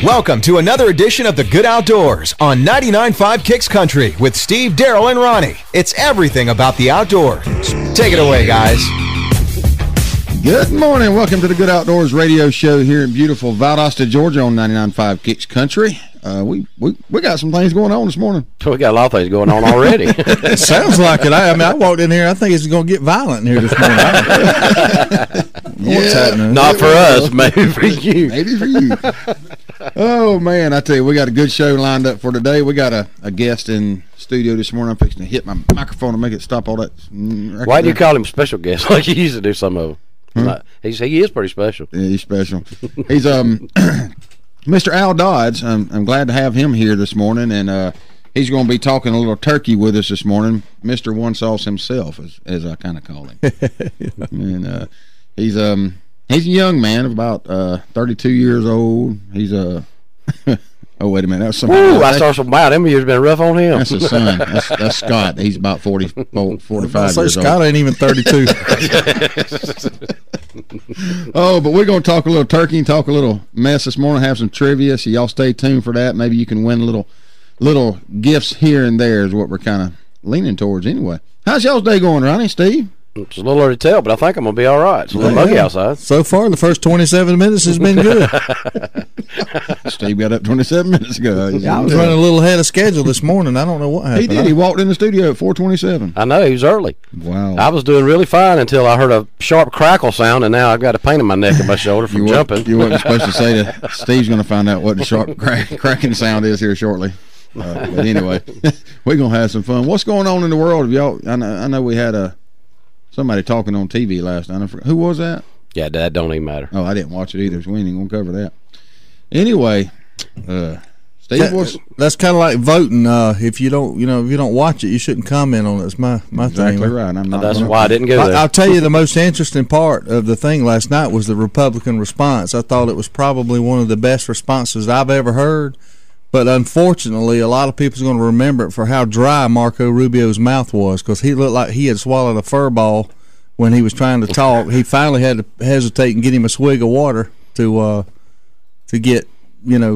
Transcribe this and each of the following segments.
Welcome to another edition of The Good Outdoors on 99.5 Kicks Country with Steve, Daryl, and Ronnie. It's everything about the outdoors. Take it away, guys. Good morning. Welcome to the Good Outdoors radio show here in beautiful Valdosta, Georgia on 99.5 Kicks Country. We got some things going on this morning. We got a lot of things going on already. It sounds like it. I mean, I walked in here. I think it's going to get violent in here this morning. What's happening? Not for us, maybe for you. Maybe for you. Oh, man, I tell you, we got a good show lined up for today. We got a guest in studio this morning. I'm fixing to hit my microphone to make it stop all that. Why do you call him special guest like you used to do some of them? He is pretty special. Yeah, he's special. He's Mr. Al Dodds. I'm glad to have him here this morning, and he's going to be talking a little turkey with us this morning. Mr. One Sauce himself, as I kind of call him. And he's a young man of about 32 years old. He's a oh, wait a minute. That's something. Ooh, I saw some. Wow, them years been rough on him. That's his son. That's Scott. He's about 45 years old. Scott ain't even 32. Oh, but we're going to talk a little turkey and talk a little mess this morning, have some trivia, so y'all stay tuned for that. Maybe you can win little gifts here and there is what we're kind of leaning towards anyway. How's y'all's day going, Ronnie, Steve? It's a little early to tell, but I think I'm going to be all right. It's a little muggy outside. So far, the first 27 minutes has been good. Steve got up 27 minutes ago. Yeah, I was running a little ahead of schedule this morning. I don't know what happened. He did. He walked in the studio at 4:27. I know. He was early. Wow. I was doing really fine until I heard a sharp crackle sound, and now I've got a pain in my neck and my shoulder from jumping. You weren't supposed to say that. Steve's going to find out what the sharp cracking sound is here shortly. But anyway, we're going to have some fun. What's going on in the world of y'all? I know we had somebody talking on TV last night. Who was that? Yeah, that don't even matter. Oh, I didn't watch it either, so we ain't going to cover that. Anyway, Steve, that's kind of like voting. If you don't watch it, you shouldn't comment on it. It's my thing. Exactly right. That's why I didn't go there. I'll tell you the most interesting part of the thing last night was the Republican response. I thought it was probably one of the best responses I've ever heard. But unfortunately, a lot of people's going to remember it for how dry Marco Rubio's mouth was, because he looked like he had swallowed a fur ball when he was trying to talk. He finally had to hesitate and get him a swig of water to get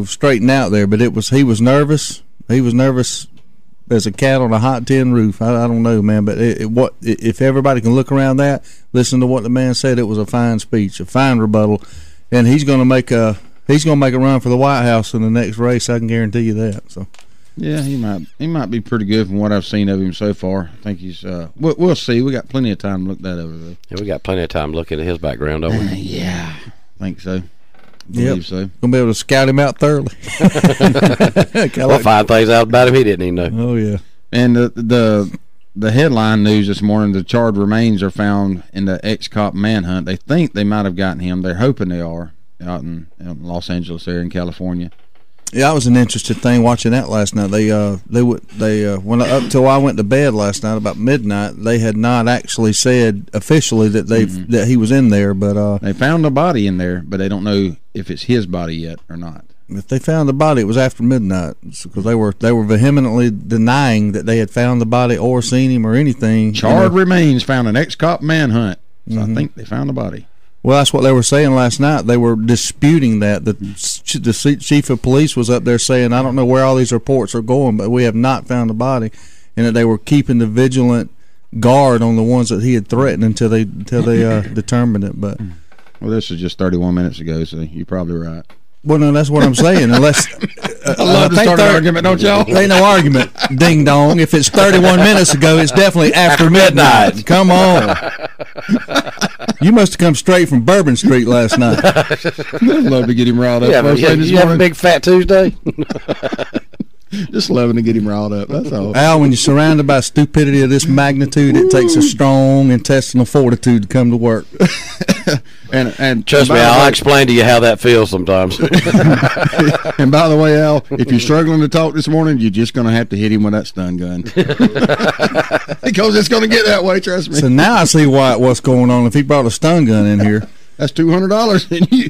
straightened out there. But he was nervous. He was nervous as a cat on a hot tin roof. I don't know, man. But if everybody can look around that, listen to what the man said, it was a fine speech, a fine rebuttal, and he's going to make a run for the White House in the next race. I can guarantee you that. So, yeah, he might be pretty good from what I've seen of him so far. I think he's. We'll see. We got plenty of time to look that over though. Yeah, we got plenty of time looking at his background, don't we? Yeah, I think so. Yep. So. Gonna be able to scout him out thoroughly. We'll find things out about him he didn't even know. Oh yeah. And the headline news this morning: the charred remains are found in the ex-cop manhunt. They think they might have gotten him. They're hoping they are. Out in Los Angeles area in California. Yeah, that was an interesting thing watching that last night. They when up till I went to bed last night about midnight, they had not actually said officially that that he was in there, but they found a body in there, but they don't know if it's his body yet or not. If they found the body, it was after midnight, because they were vehemently denying that they had found the body or seen him or anything. Charred remains found in ex-cop manhunt. So I think they found the body. Well, that's what they were saying last night. They were disputing that. The chief of police was up there saying, I don't know where all these reports are going, but we have not found the body, and that they were keeping the vigilant guard on the ones that he had threatened until they determined it. But well, this is just 31 minutes ago, so you're probably right. Well, no, that's what I'm saying. Unless I love to start an argument, don't y'all? Ain't no argument, ding dong. If it's 31 minutes ago, it's definitely after midnight. Come on. You must have come straight from Bourbon Street last night. I'd love to get him riled up. You have a big fat Tuesday? Just loving to get him riled up, that's all. Al, when you're surrounded by stupidity of this magnitude, it takes a strong intestinal fortitude to come to work. and trust me, I'll explain to you how that feels sometimes. And by the way, Al, if you're struggling to talk this morning, you're just going to have to hit him with that stun gun. Because it's going to get that way, trust me. So now I see what's going on. If he brought a stun gun in here, That's $200. And you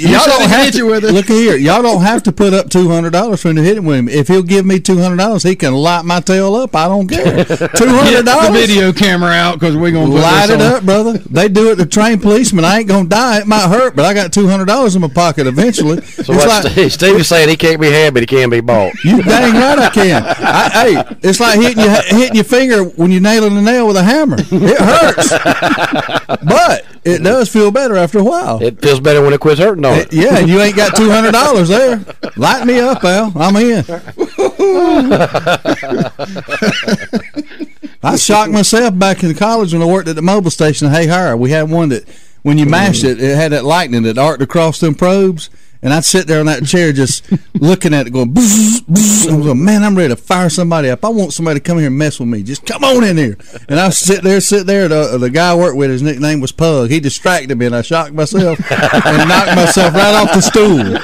y'all don't have to with it. Look here, y'all don't have to put up $200 for him to hit it with him. If he'll give me $200, he can light my tail up. I don't care. $200. The video camera out because we're gonna light it up, brother. They do it to train policemen. I ain't gonna die. It might hurt, but I got $200 in my pocket eventually. So Steve is saying he can't be had, but he can be bought. You dang right I can. Hey, it's like hitting your finger when you're nailing a nail with a hammer. It hurts, but it does feel better after a while. It feels better when it quits hurting, don't it? Yeah, you ain't got $200 there. Light me up, Al. I'm in. I shocked myself back in college when I worked at the mobile station in Hayhire. We had one that, when you mashed it, it had that lightning that arced across them probes. And I'd sit there in that chair just looking at it going, bzz, bzz. I was like, man, I'm ready to fire somebody up. I want somebody to come here and mess with me. Just come on in here. And I sit there. The guy I worked with, his nickname was Pug. He distracted me, and I shocked myself and knocked myself right off the stool.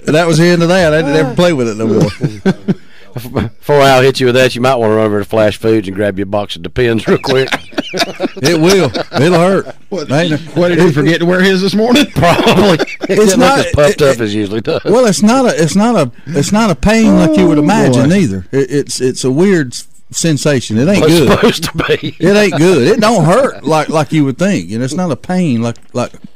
And that was the end of that. I didn't ever play with it no more. Before Al hit you with that, you might want to run over to Flash Foods and grab you a box of Depends real quick. It will. It'll hurt. What did he forget to wear his this morning? Probably. It's not as puffed up as usually does. Well, it's not a pain like you would imagine either. It's a weird sensation. It ain't good. It's supposed to be. It ain't good. It don't hurt like you would think. It's not a pain like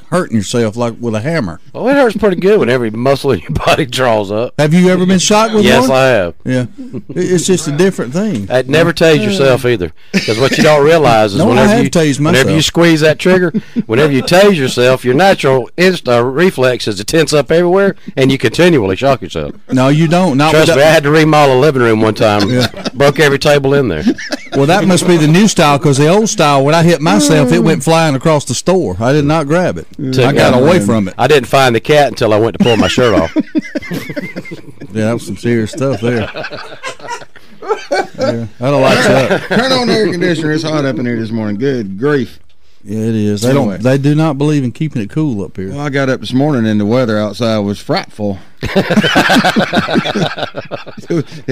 hurting yourself like with a hammer. Well, it hurts pretty good when every muscle in your body draws up. Have you ever been shocked with yes, one? Yes, I have. Yeah. It's just a different thing. I'd never tase yourself either. Because what you don't realize is whenever you squeeze that trigger, whenever you tase yourself, your natural reflex is to tense up everywhere, and you continually shock yourself. No, you don't. Trust me, I had to remodel a living room one time. Yeah. Broke every table in there. Well, that must be the new style, because the old style, when I hit myself, it went flying across the store. I did not grab it. I got away from it. I didn't find the cat until I went to pull my shirt off. Yeah, that was some serious stuff there. Yeah, I don't like that. Turn on the air conditioner. It's hot up in here this morning. Good grief. Yeah, it is. They do not believe in keeping it cool up here. Well, I got up this morning and the weather outside was frightful. it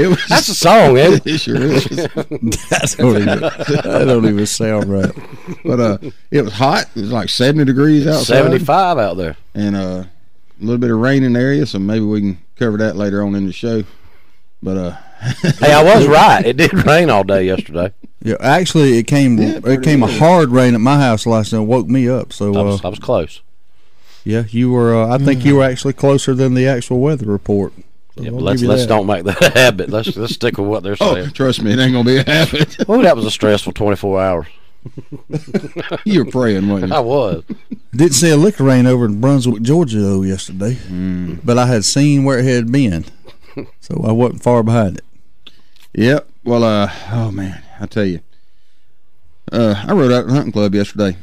was, that's a song, isn't it? It sure is. That don't even sound right. But it was hot. It was like 70 degrees outside. 75 out there. And a little bit of rain in the area, so maybe we can cover that later on in the show. But hey, I was right. It did rain all day yesterday. Yeah, actually, it came a hard rain at my house last night. It woke me up. So I was close. Yeah, you were. I think you were actually closer than the actual weather report. So yeah, but let's don't make that a habit. Let's stick with what they're saying. Oh, trust me, it ain't gonna be a habit. Oh, that was a stressful 24 hours. You were praying, wasn't you? I was. Didn't see a lick of rain over in Brunswick, Georgia, though, yesterday. But I had seen where it had been, so I wasn't far behind it. Yep. Well, oh man, I tell you, I rode out at the hunting club yesterday.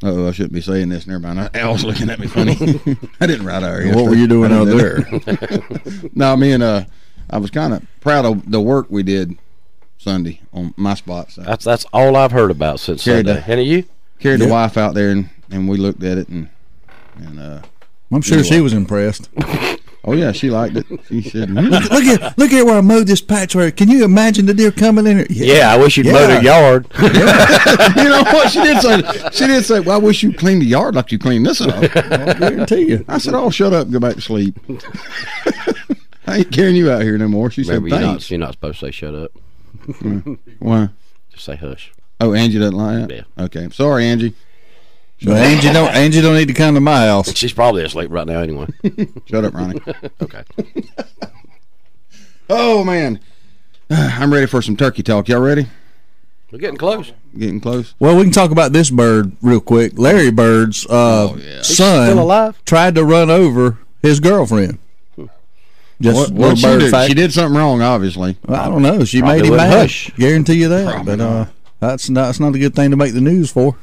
Oh, I shouldn't be saying this. Never mind. Al's looking at me funny. I didn't ride out yesterday. What were you doing out there? No, me and I was kind of proud of the work we did Sunday on my spot. So. That's all I've heard about since Sunday. Any of you? Carried the wife out there and we looked at it and I'm sure she was impressed. Oh yeah, she liked it. She said, "Look at where I mowed this patch. Where can you imagine the deer coming in here?" Yeah, I wish you'd mow the yard. You know what she did say? She did say, "Well, I wish you cleaned the yard like you cleaned this up." I guarantee you. I said, "Oh, shut up, and go back to sleep." I ain't carrying you out here no more. She said, "Thanks." You're not supposed to say shut up. Why? Just say hush. Oh, Angie doesn't like that? Yeah. Okay, sorry, Angie. But Angie don't need to come to my house. She's probably asleep right now anyway. Shut up, Ronnie. Okay. Oh man, I'm ready for some turkey talk. Y'all ready? We're getting close. Getting close. Well, we can talk about this bird real quick. Larry Bird's son still alive? Tried to run over his girlfriend. Just what she did something wrong, obviously. Well, I don't know. She made him mad. Guarantee you that. Probably but that's not a good thing to make the news for.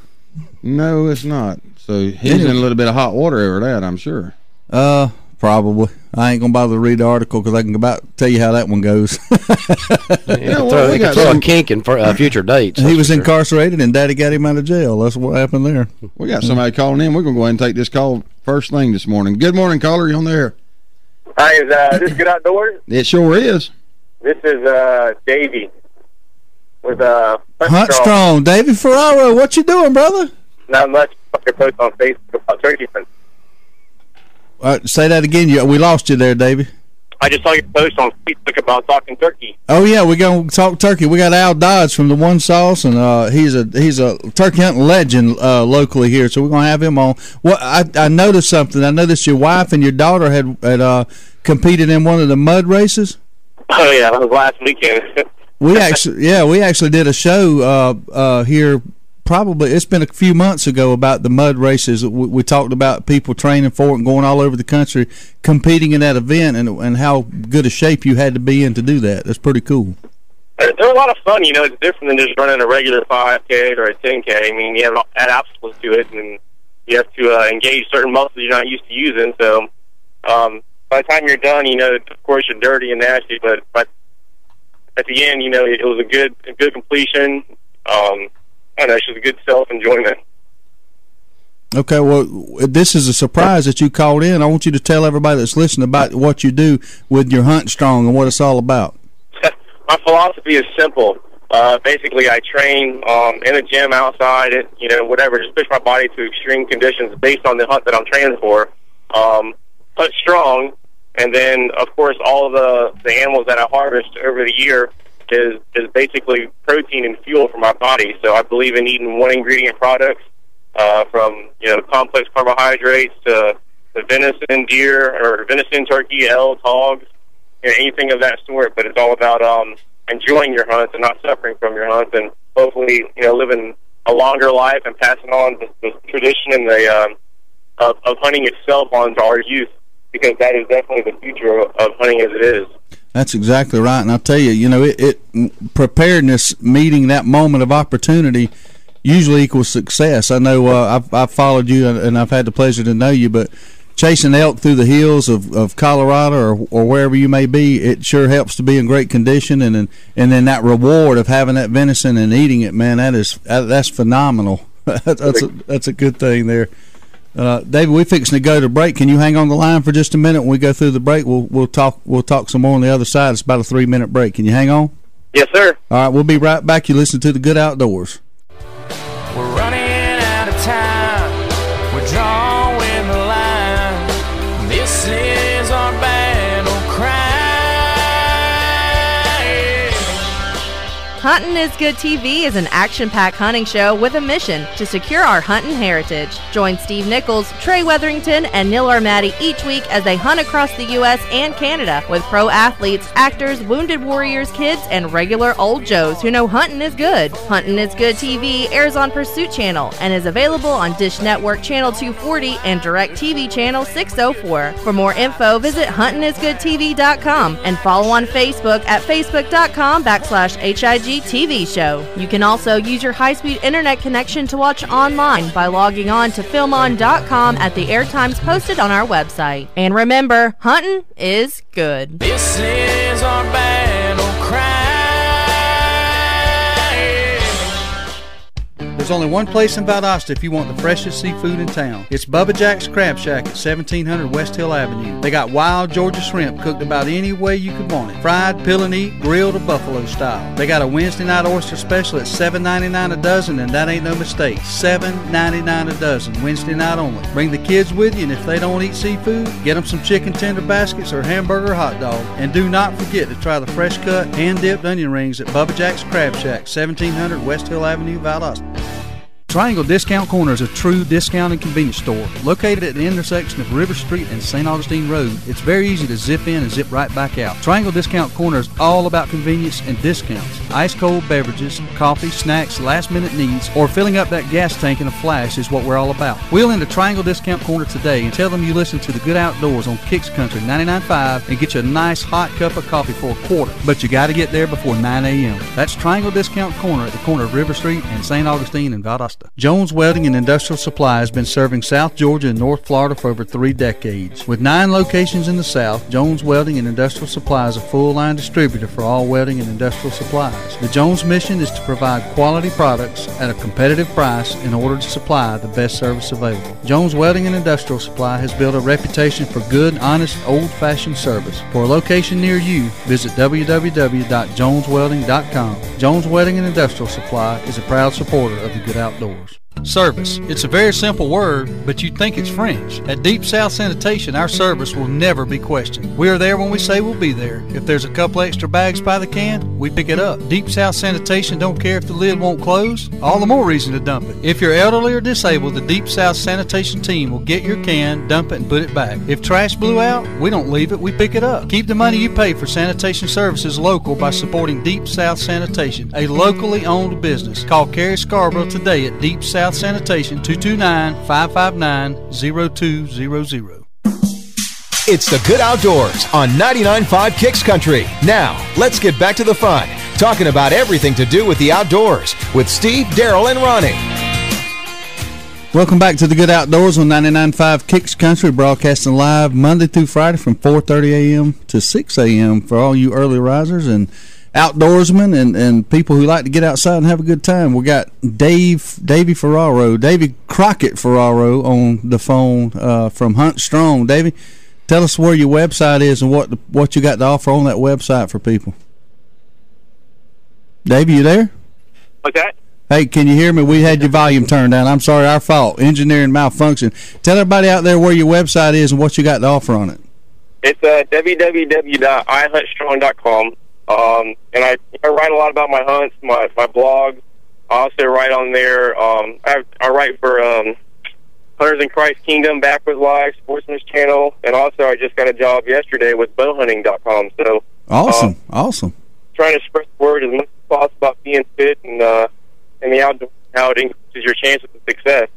No, it's not. So he's in a little bit of hot water over that, I'm sure. Probably. I ain't gonna bother to read the article because I can about tell you how that one goes. You can throw a kink in future dates. He was incarcerated and Daddy got him out of jail. That's what happened there. We got somebody calling in. We're gonna go ahead and take this call first thing this morning. Good morning, caller. You on there? Hi, is this Good Outdoors? It sure is. This is Davey with Hunt Strong. Davey Ferraro, what you doing, brother? Not much. your post on Facebook about turkey hunting. Say that again. We lost you there, Davey. I just saw your post on Facebook about talking turkey. Oh yeah, we're gonna talk turkey. We got Al Dodds from the One Sauce, and he's a turkey hunting legend locally here. So we're gonna have him on. Well, I noticed something. I noticed your wife and your daughter had competed in one of the mud races. Oh yeah, that was last weekend. we actually did a show here. Probably it's been a few months ago about the mud races. We talked about people training for it and going all over the country competing in that event, and how good a shape you had to be in to do that. That's pretty cool. They're a lot of fun. You know, it's different than just running a regular 5K or a 10K. I mean, you have add obstacles to it, and you have to engage certain muscles you're not used to using. So by the time you're done, you know, of course you're dirty and nasty, but at the end, you know, it was a good completion. I don't know, it's just a good self-enjoyment. Okay, well, this is a surprise that you called in. I want you to tell everybody that's listening about what you do with your Hunt Strong and what it's all about. My philosophy is simple. Basically, I train in a gym outside, you know, whatever, just push my body to extreme conditions based on the hunt that I'm training for. Hunt strong, and then, of course, all of the animals that I harvest over the year is basically protein and fuel for my body. So I believe in eating one-ingredient products, from, you know, complex carbohydrates to venison, deer, or venison, turkey, elk, hogs, you know, anything of that sort. But it's all about enjoying your hunts and not suffering from your hunts, and hopefully, you know, living a longer life and passing on the tradition and the of hunting itself on to our youth, because that is definitely the future of hunting as it is. That's exactly right, and I'll tell you, you know, preparedness, meeting that moment of opportunity, usually equals success. I know I've followed you, and I've had the pleasure to know you, but chasing elk through the hills of Colorado or wherever you may be, it sure helps to be in great condition, and then that reward of having that venison and eating it, man, that's phenomenal. That's a good thing there. David, we're fixing to go to break. Can you hang on the line for just a minute? When we go through the break, we'll talk some more on the other side. It's about a 3-minute break. Can you hang on? Yes, sir. All right, we'll be right back. You listen to The Good Outdoors. We're running out of time. We're drawing the line. This is our battle cry. Huntin' is Good TV is an action-packed hunting show with a mission to secure our hunting heritage. Join Steve Nichols, Trey Weatherington, and Neil Armati each week as they hunt across the U.S. and Canada with pro athletes, actors, wounded warriors, kids, and regular old Joes who know hunting is good. Huntin' is Good TV airs on Pursuit Channel and is available on Dish Network Channel 240 and DirecTV Channel 604. For more info, visit huntingisgoodtv.com and follow on Facebook at facebook.com/HIG TV show. You can also use your high-speed internet connection to watch online by logging on to filmon.com at the airtimes posted on our website. And remember, hunting is good. This is our battle cry. There's only one place in Valdosta if you want the freshest seafood in town. It's Bubba Jack's Crab Shack at 1700 West Hill Avenue. They got wild Georgia shrimp cooked about any way you could want it. Fried, peel and eat, grilled, or buffalo style. They got a Wednesday night oyster special at $7.99 a dozen, and that ain't no mistake. $7.99 a dozen, Wednesday night only. Bring the kids with you, and if they don't eat seafood, get them some chicken tender baskets or hamburger hot dog. And do not forget to try the fresh cut, hand-dipped onion rings at Bubba Jack's Crab Shack, 1700 West Hill Avenue, Valdosta. Triangle Discount Corner is a true discount and convenience store located at the intersection of River Street and St. Augustine Road. It's very easy to zip in and zip right back out. Triangle Discount Corner is all about convenience and discounts. Ice cold beverages, coffee, snacks, last minute needs, or filling up that gas tank in a flash is what we're all about. Wheel into Triangle Discount Corner today and tell them you listen to The Good Outdoors on Kicks Country 99.5 and get you a nice hot cup of coffee for a quarter. But you got to get there before 9 a.m. That's Triangle Discount Corner at the corner of River Street and St. Augustine in Valdosta. Jones Welding and Industrial Supply has been serving South Georgia and North Florida for over 3 decades. With 9 locations in the South, Jones Welding and Industrial Supply is a full-line distributor for all welding and industrial supplies. The Jones mission is to provide quality products at a competitive price in order to supply the best service available. Jones Welding and Industrial Supply has built a reputation for good, honest, old-fashioned service. For a location near you, visit www.joneswelding.com. Jones Welding and Industrial Supply is a proud supporter of the Good Outdoors. Service. It's a very simple word, but you'd think it's French. At Deep South Sanitation, our service will never be questioned. We are there when we say we'll be there. If there's a couple extra bags by the can, we pick it up. Deep South Sanitation don't care if the lid won't close. All the more reason to dump it. If you're elderly or disabled, the Deep South Sanitation team will get your can, dump it, and put it back. If trash blew out, we don't leave it, we pick it up. Keep the money you pay for sanitation services local by supporting Deep South Sanitation, a locally owned business. Call Carrie Scarborough today at Deep South Sanitation, 229-559-0200. It's the Good Outdoors on 99.5 Kicks Country. Now, let's get back to the fun, talking about everything to do with the outdoors with Steve, Daryl, and Ronnie. Welcome back to the Good Outdoors on 99.5 Kicks Country, broadcasting live Monday through Friday from 4:30 a.m. to 6 a.m. for all you early risers and outdoorsmen and people who like to get outside and have a good time. We got Davey Crockett Ferraro on the phone from Hunt Strong. Davey, tell us where your website is and what you got to offer on that website for people. Davey, you there? What's that? Hey, can you hear me? We had your volume turned down. I'm sorry, our fault. Engineering malfunction. Tell everybody out there where your website is and what you got to offer on it. It's www.ihuntstrong.com. And I write a lot about my hunts, my blogs. I also write on there. I write for Hunters in Christ Kingdom, Backwoods Live, Sportsman's Channel, and also I just got a job yesterday with bowhunting.com. So awesome. Trying to spread the word as much as possible about being fit and the outdoors, how it increases your chances of success.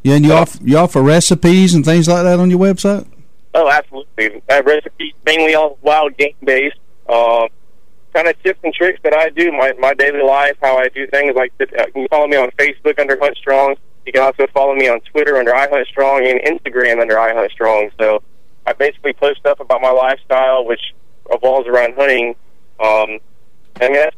Yeah, and you offer recipes and things like that on your website? Oh, absolutely. I have recipes mainly all wild game based. Kind of tips and tricks that I do, my daily life, how I do things. Like you can follow me on Facebook under Hunt Strong. You can also follow me on Twitter under iHuntStrong and Instagram under iHuntStrong. So I basically post stuff about my lifestyle, which revolves around hunting. I mean,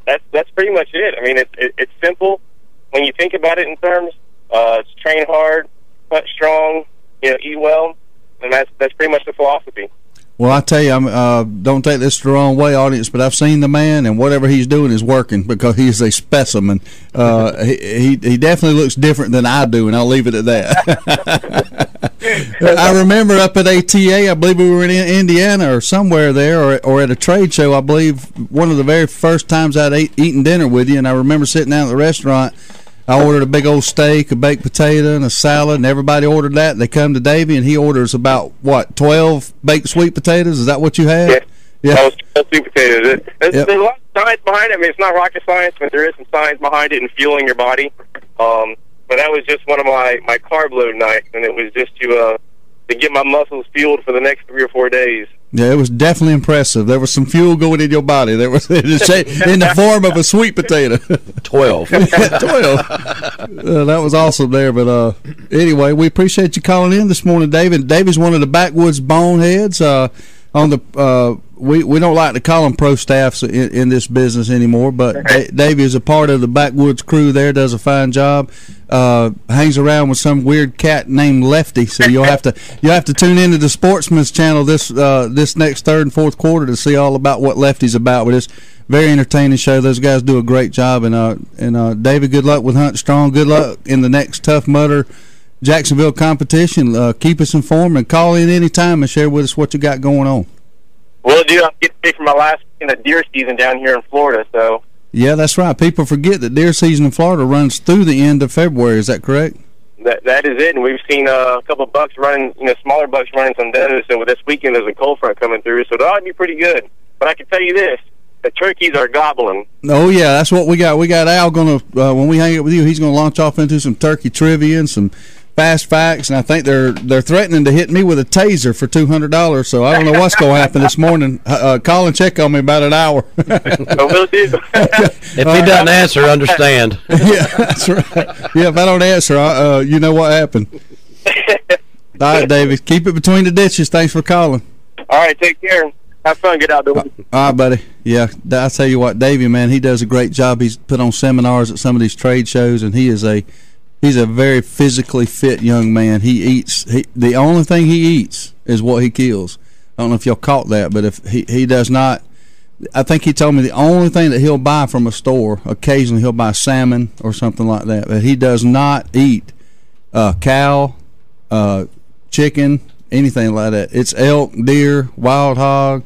that's pretty much it. I mean, it's simple when you think about it in terms. It's train hard, hunt strong, eat well, and that's pretty much the philosophy. Well, I tell you, don't take this the wrong way, audience, but I've seen the man, and whatever he's doing is working because he's a specimen. He definitely looks different than I do, and I'll leave it at that. I remember up at ATA, I believe we were in Indiana or somewhere there, or at a trade show, I believe, one of the very first times I'd eaten dinner with you, and I remember sitting down at the restaurant. I ordered a big old steak, a baked potato, and a salad, and everybody ordered that. They come to Davey, and he orders about, 12 baked sweet potatoes? Is that what you had? Yeah. That was 12 sweet potatoes. There's a lot of science behind it. I mean, it's not rocket science, but there is some science behind it and fueling your body. But that was just one of my carb load nights, and it was just to get my muscles fueled for the next 3 or 4 days. Yeah, it was definitely impressive. There was some fuel going in your body. There was in the form of a sweet potato. 12. 12. That was awesome there. But anyway, we appreciate you calling in this morning, David. David's one of the backwoods boneheads. We don't like to call them pro staffs in this business anymore, but Davey is a part of the backwoods crew there, does a fine job. Hangs around with some weird cat named Lefty, so you'll have to tune into the Sportsman's Channel this next third and fourth quarter to see all about what Lefty's about. But it's a very entertaining show. Those guys do a great job, and David, good luck with Hunt Strong. Good luck in the next Tough Mudder Jacksonville competition. Keep us informed and call in anytime and share with us what you got going on. Will do. I'm getting ready for my last deer season down here in Florida. So yeah, that's right. People forget that deer season in Florida runs through the end of February. Is that correct? That is it. And we've seen a couple of bucks running, smaller bucks running some does. So this weekend there's a cold front coming through, so that ought to be pretty good. But I can tell you this: the turkeys are gobbling. Oh yeah, that's what we got. We got Al going to when we hang out with you, he's going to launch off into some turkey trivia and some fast facts, and I think they're threatening to hit me with a taser for $200. So I don't know what's going to happen this morning. Call and check on me about an hour. Will do. If he doesn't answer, understand. Yeah, that's right. Yeah, if I don't answer, you know what happened. All right, David, keep it between the ditches. Thanks for calling. All right, take care. Have fun. Get outdoors. All right, buddy. Yeah, I tell you what, Davey, man, he does a great job. He's put on seminars at some of these trade shows, and he's a very physically fit young man. He eats. The only thing he eats is what he kills. I don't know if y'all caught that, but if he does not I think he told me the only thing that he'll buy from a store, occasionally he'll buy salmon or something like that, but he does not eat cow, chicken, anything like that. It's elk, deer, wild hog,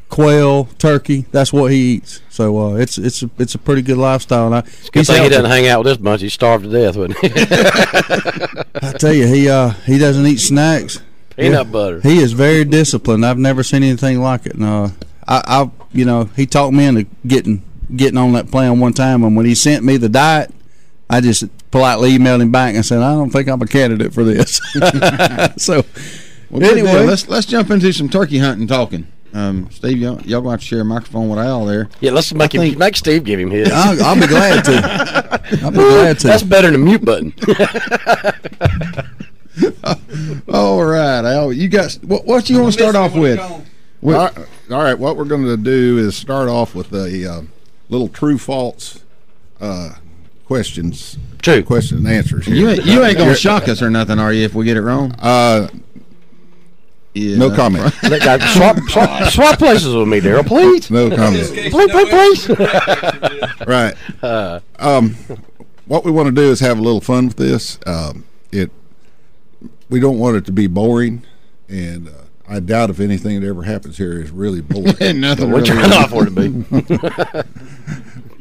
quail, turkey. That's what he eats. So it's a pretty good lifestyle. It's a good thing he doesn't hang out with this bunch. He's starved to death, wouldn't he? I tell you, he doesn't eat snacks. Peanut butter. He is very disciplined. I've never seen anything like it. No, I he talked me into getting on that plan one time, and when he sent me the diet, I just politely emailed him back and said, I don't think I'm a candidate for this. So, anyway, let's jump into some turkey hunting talking. Steve, y'all going to have to share a microphone with Al there. Yeah, let's make Steve give him his. I'll be glad to. I'll be glad to. That's better than a mute button. All right, Al, you got what you want to start off with? All right, what we're going to do is start off with a little true-false questions. True. Question and answers here. You ain't going to shock us or nothing, are you, if we get it wrong? Yeah. No comment. Swap places with me, Daryl, please. No comment. Please. Right. What we want to do is have a little fun with this. We don't want it to be boring, and I doubt if anything that ever happens here is really boring. Nothing. We're trying not for it to be.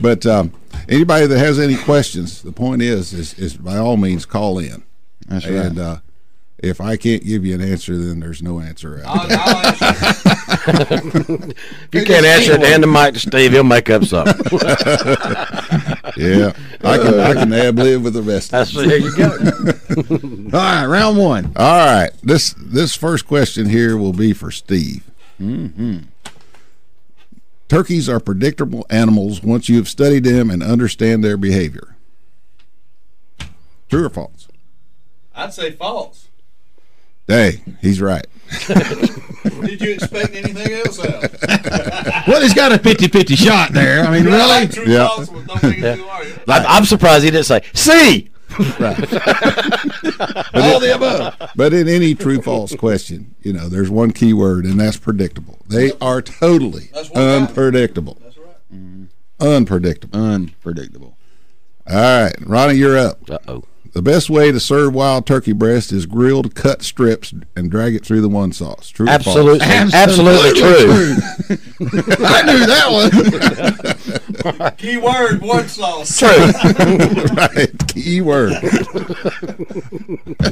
But anybody that has any questions, the point is by all means call in. That's right. And if I can't give you an answer, then there's no answer. If you can't answer it, hand the mic to Steve. He'll make up something. Yeah, I can ad-lib with the best. There you go. All right, round one. All right, this first question here will be for Steve. Mm-hmm. Turkeys are predictable animals once you have studied them and understand their behavior. True or false? I'd say false. Hey, he's right. Did you expect anything else out? Well, he's got a 50-50 shot there. I mean, really? True, yeah. false, don't think it's too hard. I'm surprised he didn't say C. Right. All the above. But in any true-false question, there's one key word, and that's predictable. They are totally unpredictable. That's right. Unpredictable. All right, Ronnie, you're up. Uh-oh. The best way to serve wild turkey breast is grilled cut strips and drag it through the one sauce. True or false? Absolutely true. I knew that one. Key word, one sauce. True. Right, key word.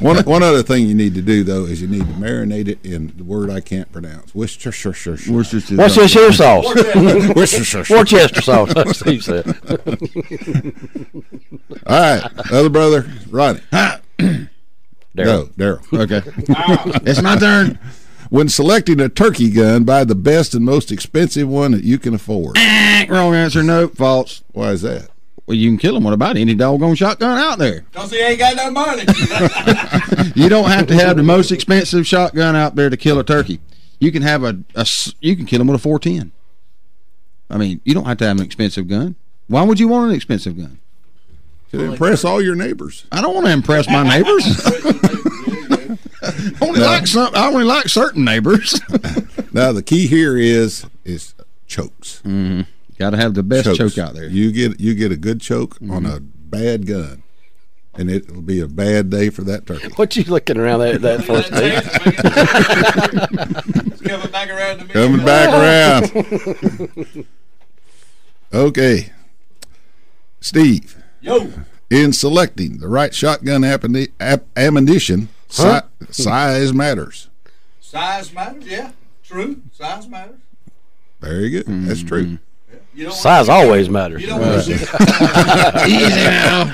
One other thing you need to do, though, is you need to marinate it in the word I can't pronounce. Worcestershire sauce. Worcestershire sauce. Worcester sauce. That's what Steve said. All right, other brother, Ronnie. Daryl. Okay. It's my turn. When selecting a turkey gun, buy the best and most expensive one that you can afford. Wrong answer. No, false. Why is that? Well, you can kill him with about any doggone shotgun out there. Because he ain't got no money. You don't have to have the most expensive shotgun out there to kill a turkey. You can have you can kill him with a 410. I mean, you don't have to have an expensive gun. Why would you want an expensive gun? To impress all your neighbors. I don't want to impress my neighbors. I only like certain neighbors. Now the key here is chokes. Mm-hmm. Got to have the best choke out there. You get a good choke on a bad gun, and it'll be a bad day for that turkey. What you looking around that for, Steve? Coming back around to me. Coming back around. Okay, Steve. Yo. In selecting the right shotgun ammunition, size matters. Size matters, yeah. True. Size matters. Very good. Mm-hmm. That's true. Yeah. Size always matters. You don't want to shoot. Easy now.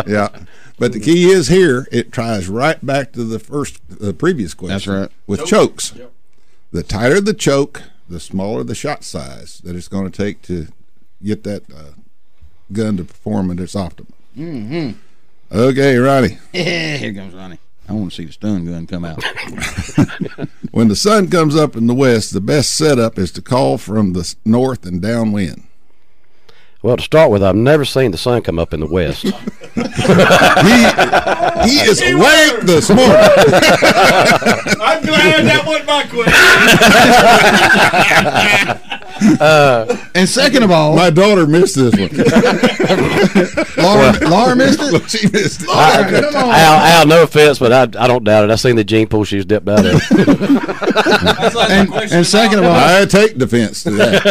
Yeah. But the key is here, it ties right back to the previous question. That's right. With chokes. Yep. The tighter the choke, the smaller the shot size that it's going to take to get that gun to perform at its optimum. Mm-hmm. Okay, Ronnie. Here comes Ronnie. I want to see the stun gun come out. When the sun comes up in the west, the best setup is to call from the north and downwind. Well, to start with, I've never seen the sun come up in the west. He is awake this morning. I'm glad that wasn't my question. And second of all, my daughter missed this one. Laura missed it? She missed it. Al, no offense, but I don't doubt it. I seen the gene pool she's dipped out of. And second of all, I take defense to that.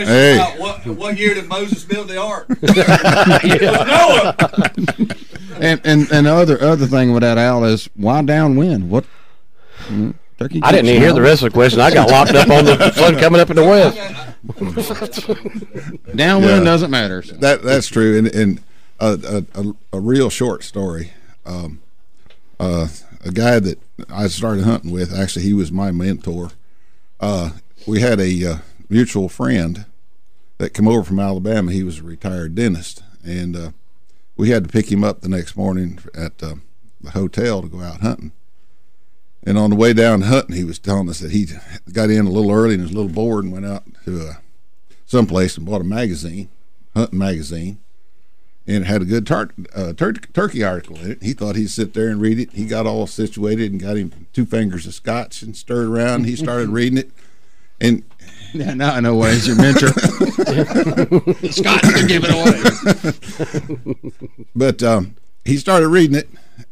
Hey. What year did Moses build the ark? Noah. And the other thing with that, Al, is why downwind? What? Turkey I didn't even hear the rest of the question. I got locked up on the sun coming up in the west. Downwind doesn't matter. So. That's true. And a real short story. A guy that I started hunting with, actually, he was my mentor. We had a mutual friend that came over from Alabama. He was a retired dentist, and we had to pick him up the next morning at the hotel to go out hunting. And on the way down hunting, he was telling us that he got in a little early and was a little bored and went out to someplace and bought a magazine, hunting magazine, and it had a good turkey article in it. He thought he'd sit there and read it. He got all situated and got him 2 fingers of scotch and stirred around. He started reading it. And now I know why he's your mentor. Scotch to give it away. But he started reading it,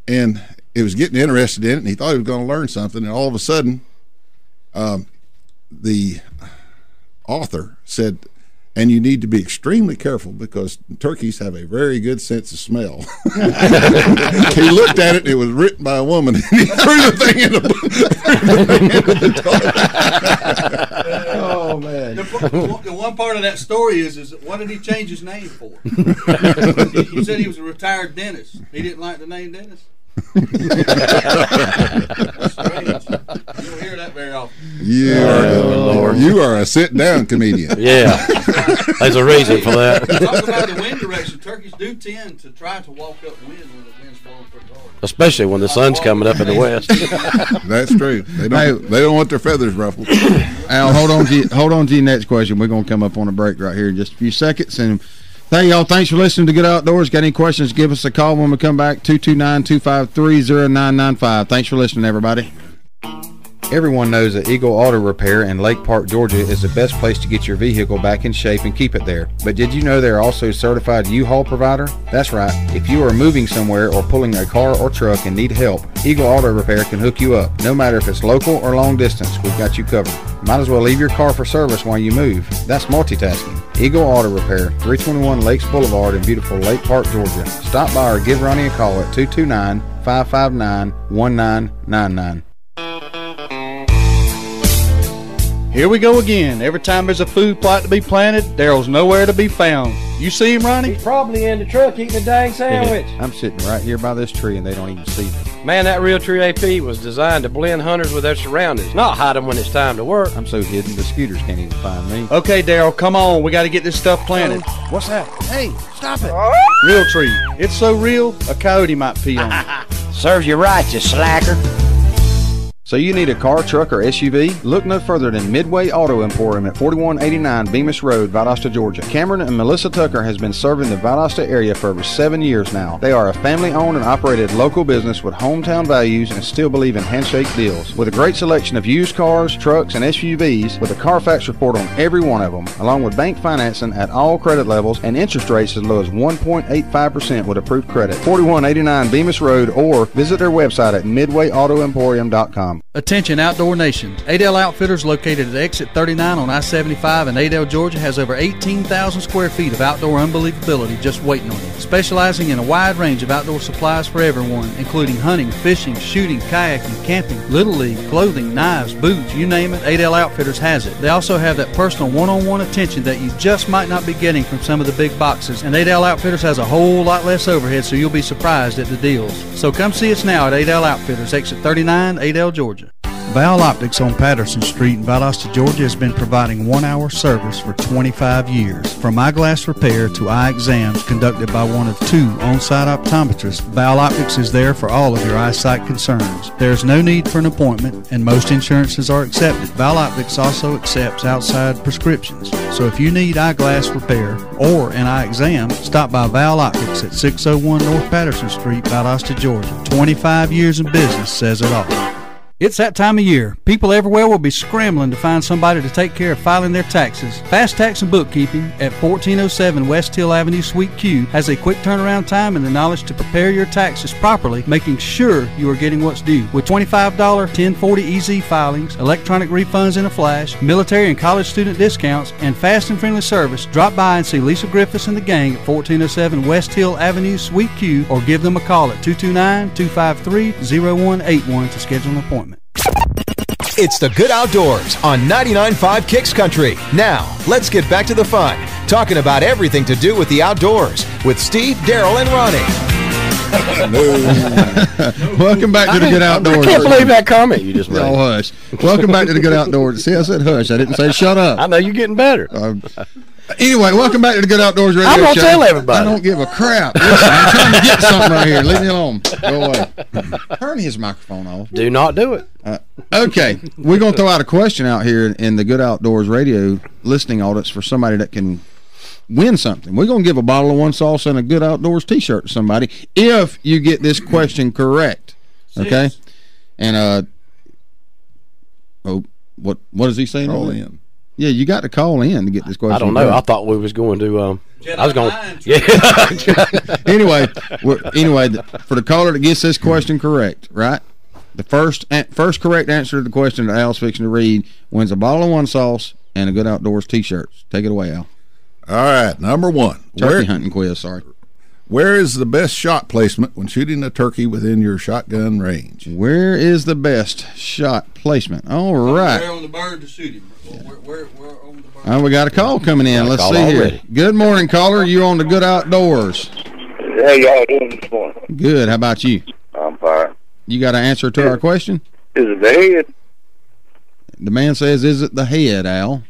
and it was getting interested in it, and he thought he was going to learn something. And all of a sudden, the author said, and you need to be extremely careful because turkeys have a very good sense of smell. He looked at it, and it was written by a woman, and he threw the thing in the toilet. Oh, man. The one part of that story is what did he change his name for? He said he was a retired dentist. He didn't like the name dentist? That's strange. You don't hear that very often. You are a sit-down comedian. Yeah, there's a reason for that. Talk about the wind direction. Turkeys do tend to try to walk upwind when the wind's blowing pretty hard. Especially when the sun's coming up in the west. That's true. They don't want their feathers ruffled. Al, hold on to your next question. We're going to come up on a break right here in just a few seconds. And hey, y'all, thanks for listening to Good Outdoors. Got any questions, give us a call when we come back, 229-253-0995. Thanks for listening, everybody. Everyone knows that Eagle Auto Repair in Lake Park, Georgia is the best place to get your vehicle back in shape and keep it there. But did you know they're also a certified U-Haul provider? That's right. If you are moving somewhere or pulling a car or truck and need help, Eagle Auto Repair can hook you up. No matter if it's local or long distance, we've got you covered. Might as well leave your car for service while you move. That's multitasking. Eagle Auto Repair, 321 Lakes Boulevard in beautiful Lake Park, Georgia. Stop by or give Ronnie a call at 229-559-1999. Here we go again. Every time there's a food plot to be planted, Daryl's nowhere to be found. You see him, Ronnie? He's probably in the truck eating a dang sandwich. Yeah, I'm sitting right here by this tree, and they don't even see me. Man, that Realtree AP was designed to blend hunters with their surroundings, not hide them when it's time to work. I'm so hidden, the scooters can't even find me. Okay, Daryl, come on. We got to get this stuff planted. What's that? Hey, stop it. Realtree. It's so real, a coyote might pee on it. Serves you right, you slacker. So you need a car, truck, or SUV? Look no further than Midway Auto Emporium at 4189 Bemis Road, Valdosta, Georgia. Cameron and Melissa Tucker has been serving the Valdosta area for over 7 years now. They are a family-owned and operated local business with hometown values and still believe in handshake deals. With a great selection of used cars, trucks, and SUVs, with a Carfax report on every one of them, along with bank financing at all credit levels and interest rates as low as 1.85% with approved credit. 4189 Bemis Road, or visit their website at midwayautoemporium.com. Attention Outdoor Nation. Adel Outfitters, located at Exit 39 on I-75 in Adel, Georgia, has over 18,000 square feet of outdoor unbelievability just waiting on you. Specializing in a wide range of outdoor supplies for everyone, including hunting, fishing, shooting, kayaking, camping, Little League, clothing, knives, boots, you name it, Adel Outfitters has it. They also have that personal one-on-one attention that you just might not be getting from some of the big boxes, and Adel Outfitters has a whole lot less overhead, so you'll be surprised at the deals. So come see us now at Adel Outfitters, Exit 39, Adel, Georgia. Val Optics on Patterson Street in Valdosta, Georgia has been providing 1-hour service for 25 years. From eyeglass repair to eye exams conducted by one of 2 on-site optometrists, Val Optics is there for all of your eyesight concerns. There is no need for an appointment, and most insurances are accepted. Val Optics also accepts outside prescriptions. So if you need eyeglass repair or an eye exam, stop by Val Optics at 601 North Patterson Street, Valdosta, Georgia. 25 years in business says it all. It's that time of year. People everywhere will be scrambling to find somebody to take care of filing their taxes. Fast Tax and Bookkeeping at 1407 West Hill Avenue, Suite Q has a quick turnaround time and the knowledge to prepare your taxes properly, making sure you are getting what's due. With $25 1040 EZ filings, electronic refunds in a flash, military and college student discounts, and fast and friendly service, drop by and see Lisa Griffiths and the gang at 1407 West Hill Avenue, Suite Q, or give them a call at 229-253-0181 to schedule an appointment. It's the Good Outdoors on 99.5 Kicks Country. Now, let's get back to the fun, talking about everything to do with the outdoors with Steve, Daryl, and Ronnie. Welcome back to the Good Outdoors. I can't believe that comment you just made. Oh, hush. Welcome back to the Good Outdoors. See, I said hush. I didn't say shut up. I know you're getting better. Anyway, welcome back to the Good Outdoors Radio Show. I'm going to tell everybody. I don't give a crap. Listen, I'm trying to get something right here. Leave me alone. Go away. Turn his microphone off. Do not do it. Okay. We're going to throw out a question out here in the Good Outdoors Radio listening audience for somebody that can win something. We're going to give a bottle of One Sauce and a Good Outdoors t-shirt to somebody if you get this question correct. Okay? And, what is he saying? Call in. Yeah, you got to call in to get this question. I don't know. I thought we was going to. I was going. Yeah. Anyway, for the caller that gets this question correct, right? The first correct answer to the question that Al's fixing to read wins a bottle of One Sauce and a Good Outdoors t-shirt. Take it away, Al. All right, number 1. Turkey hunting quiz. Sorry. Where is the best shot placement when shooting a turkey within your shotgun range? Where is the best shot placement? All right. Where on the bird to shoot him? Where on the bird? We got a call coming in. Let's see here. Good morning, caller. You on the Good Outdoors? How y'all doing this morning? Good. How about you? I'm fine. You got an answer to our question? Is it the head? The man says, is it the head, Al?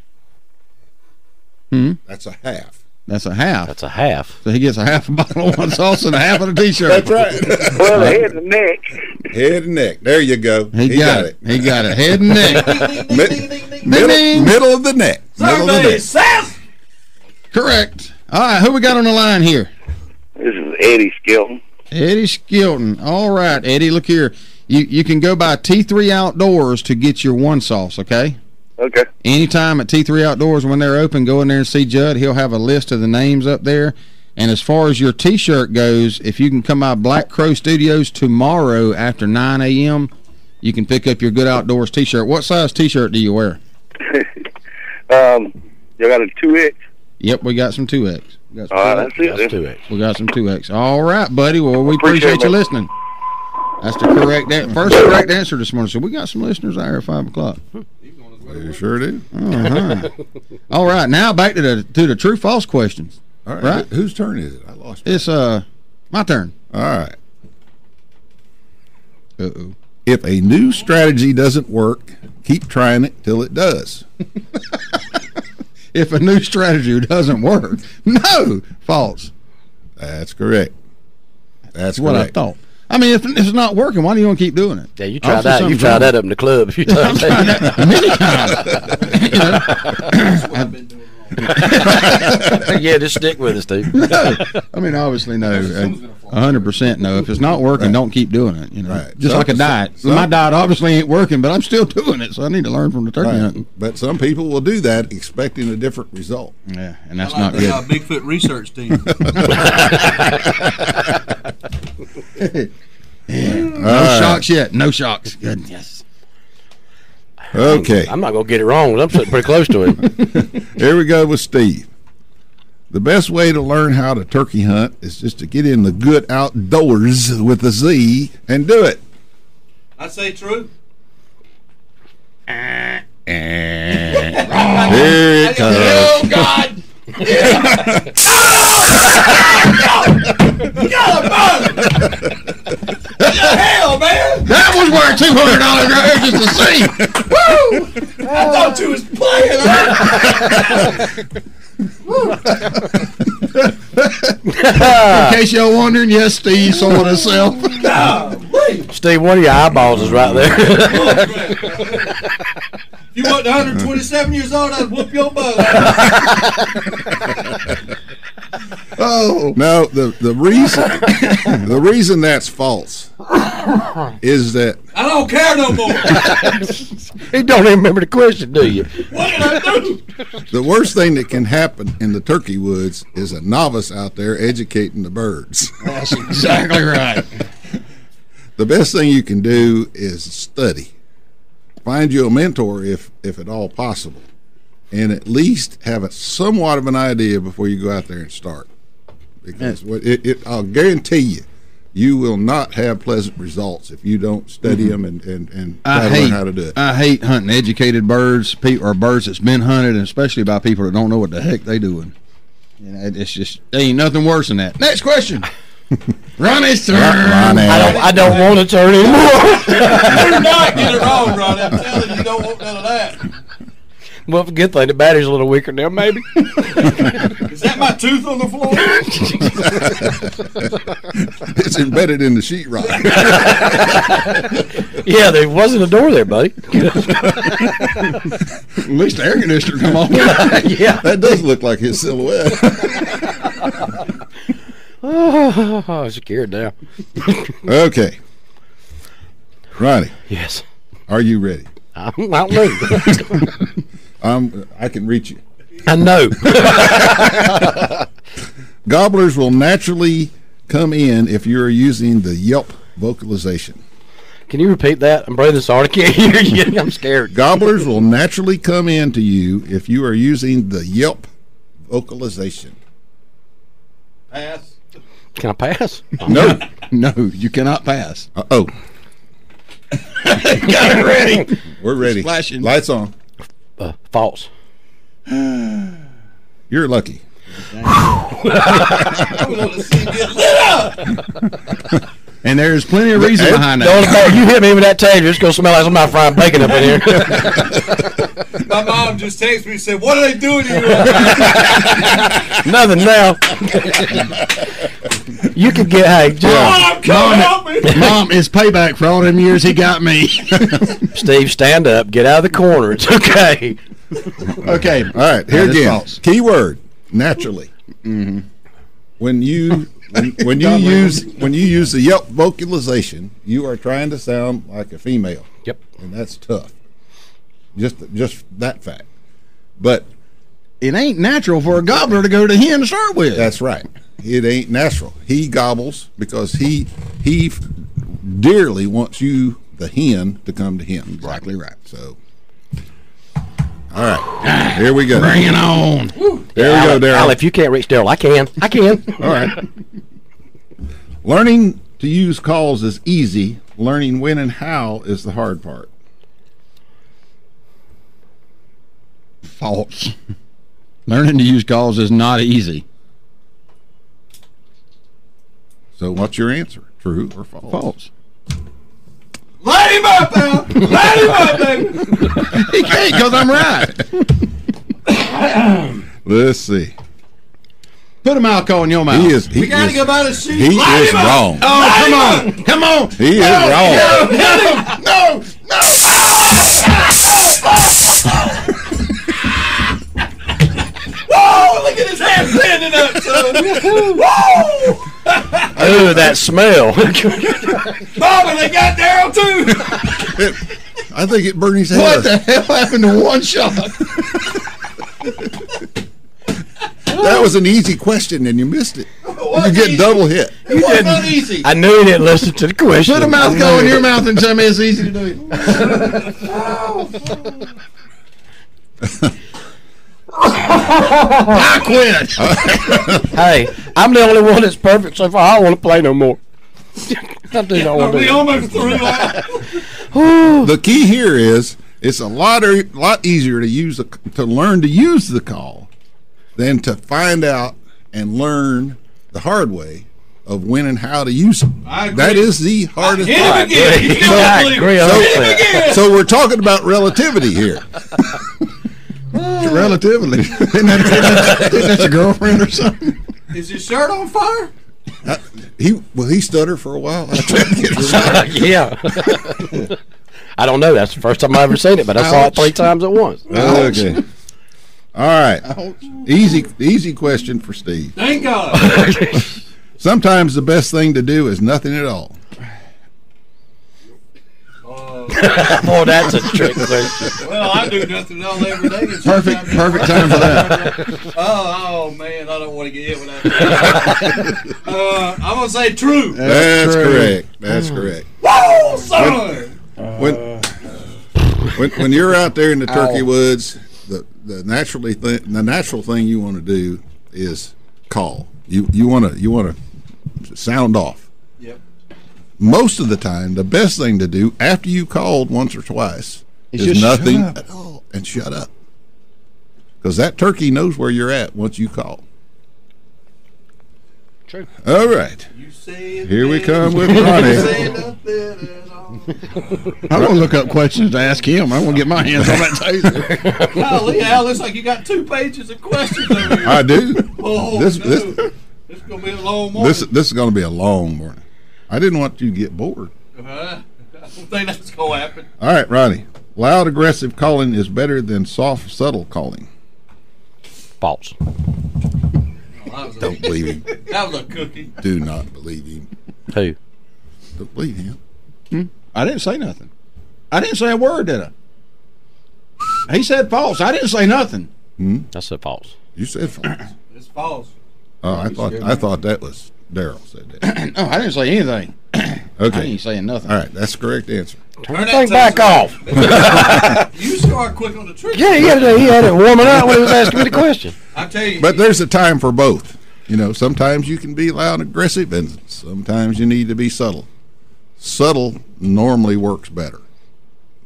That's a half. That's a half. That's a half. So he gets a half a bottle of One Sauce and a half of a t-shirt. That's right. Well, the head and neck. Head and neck. There you go. He got it. He got it. Head and neck. Middle of the neck. Middle of the neck. Correct. All right, who we got on the line here? This is Eddie Skilton. Eddie Skilton. All right, Eddie, look here. You can go by T3 Outdoors to get your One Sauce, okay? Okay. Anytime at T3 Outdoors when they're open, go in there and see Judd. He'll have a list of the names up there. And as far as your T-shirt goes, if you can come by Black Crow Studios tomorrow after 9 a.m., you can pick up your Good Outdoors T-shirt. What size T-shirt do you wear? You got a 2X? Yep, we got some 2X. All right, that's it. That's 2X. We got some 2X. All right, buddy. Well, we appreciate you listening. That's the first correct answer this morning. So we got some listeners out here at 5 o'clock. You sure do. All right, now back to the true-false questions. All right. Right? Whose turn is it? I lost. It's my turn. All right. If a new strategy doesn't work, keep trying it till it does. If a new strategy doesn't work, no, false. That's correct. That's what I thought. I mean, if it's not working, why do you want to keep doing it? Yeah, you tried that. You tried that up in the club a few times. Many times. That's what I've been doing wrong. Yeah, just stick with it, Steve. No. I mean, obviously, no. 100% no. If it's not working, don't keep doing it. You know, right. Just like a diet. My diet obviously ain't working, but I'm still doing it, so I need to learn from the turkey hunting. But some people will do that expecting a different result. Yeah, and that's not good. Bigfoot research team. No shocks yet. No shocks. Good. Yes. Okay. I'm not going to get it wrong. I'm sitting pretty close to him. Here we go with Steve. The best way to learn how to turkey hunt is just to get in the Good Outdoors with a Z and do it. I say true. Here it comes. Oh, God. Hell, man! That was $200 right here just to see. Woo! I thought you was playing. In case y'all wondering, yes, Steve saw it himself. Steve, one of your eyeballs is right there. If you wasn't 127 years old, I'd whoop your butt. Oh no! The reason that's false is that I don't care no more. He don't even remember the question, do you? What did I do? the worst thing that can happen in the turkey woods is a novice out there educating the birds. That's exactly right. The best thing you can do is study. Find you a mentor if at all possible, and at least have somewhat of an idea before you go out there and start. Because I'll guarantee you will not have pleasant results if you don't study them and try to learn how to do it. I hate hunting educated birds, or birds that's been hunted, and especially by people that don't know what the heck they doing. It's just, there ain't nothing worse than that. Next question. Ronnie's turn. Ronnie. I don't want to turn anymore. Do not get it wrong, Ronnie. I'm telling you, you don't want none of that. Well, good thing the battery's a little weaker now, maybe. Is that my tooth on the floor? It's embedded in the sheetrock. Yeah, there wasn't a door there, buddy. At least the air conditioner come on. Yeah. That does look like his silhouette. Oh, I'm scared now. Okay. Ronnie. Yes. Are you ready? I don't know. I can reach you. I know. Gobblers will naturally come in if you're using the Yelp vocalization. Can you repeat that? I'm breathing so hard I can't hear you. I'm scared. Gobblers will naturally come in to you if you are using the Yelp vocalization. Pass. Can I pass? No, you cannot pass. Oh. Got it ready. We're ready. Flashing. Lights on. False. You're lucky. And there's plenty of reason behind that. You hit me with that taser, it's going to smell like somebody frying bacon up in here. My mom just texted me and said, "What are they doing to you?" Nothing now. You could get, hey, Mom, it's payback for all them years he got me. Steve, stand up, get out of the corner. It's okay. Okay. All right, here again. Keyword, naturally. Mm-hmm. When you use the Yelp vocalization, you are trying to sound like a female. Yep. And that's tough. Just that fact. But it ain't natural for a gobbler to go to hen to start with. That's right. It ain't natural. He gobbles because he dearly wants you, the hen, to come to him. Exactly right. So, all right, here we go. Bring it on. There we go, Daryl. Al, if you can't reach Daryl, I can. All right. Learning to use calls is easy. Learning when and how is the hard part. False. Learning to use calls is not easy. So what's your answer? True or false? False. Light him up, Al! Light him up, baby! He can't because I'm right. Let's see. Put a mouth call in your mouth. We gotta go by the sheet. He is wrong. Oh, come on. He is wrong. No. Whoa! Look at his hand standing up, son. Whoa! Ooh, that smell. Bobby, they got Daryl too. I think it burned his head. What the hell happened to one shot? That was an easy question and you missed it. You get double hit. It was not easy. I knew he didn't listen to the question. Put a mouth call in your mouth and tell me it's easy to do. I quit. Hey, I'm the only one that's perfect so far. I don't want to play no more. I do not want to. We almost threw out. The key here is it's a lot easier to learn to use the call than to find out and learn the hard way of when and how to use them. That is the hardest part. So we're talking about relativity here. Relatively. Isn't that your girlfriend or something? Is his shirt on fire? He stuttered for a while. Yeah. I don't know. That's the first time I've ever seen it, but I saw it 3 times at once. Okay. All right. Easy question for Steve. Thank God. Sometimes the best thing to do is nothing at all. Boy, that's a trick question. Well, I do nothing at all every day. Perfect time for that. Oh man, I don't want to get hit with that. I'm gonna say true. That's correct. That's correct. Whoa, son! When you're out there in the turkey woods, the natural thing you want to do is call. You want to sound off. Yep. Most of the time, the best thing to do after you called once or twice is nothing at all and shut up, because that turkey knows where you're at once you call. True. All right. Here we come with Ronnie. I'm going to look up questions to ask him. I'm going to get my hands on that taser. Golly, Al, looks like you got 2 pages of questions over here. I do. Oh, this is going to be a long morning. This is going to be a long morning. I didn't want you to get bored. I don't think that's going to happen. All right, Ronnie. Loud, aggressive calling is better than soft, subtle calling. False. Don't believe him. That was a cookie. Do not believe him. Who? Don't believe him. I didn't say nothing. I didn't say a word, did I? He said false. I didn't say nothing. I said false. You said false. It's false. Oh, I thought that was Daryl said that. No, I didn't say anything. Okay. I ain't saying nothing. All right, that's the correct answer. Turn that thing back off. You start quick on the trigger. Yeah, he had it warming up when he was asking me the question. I tell you. But there's a time for both. You know, sometimes you can be loud and aggressive, and sometimes you need to be subtle. Subtle normally works better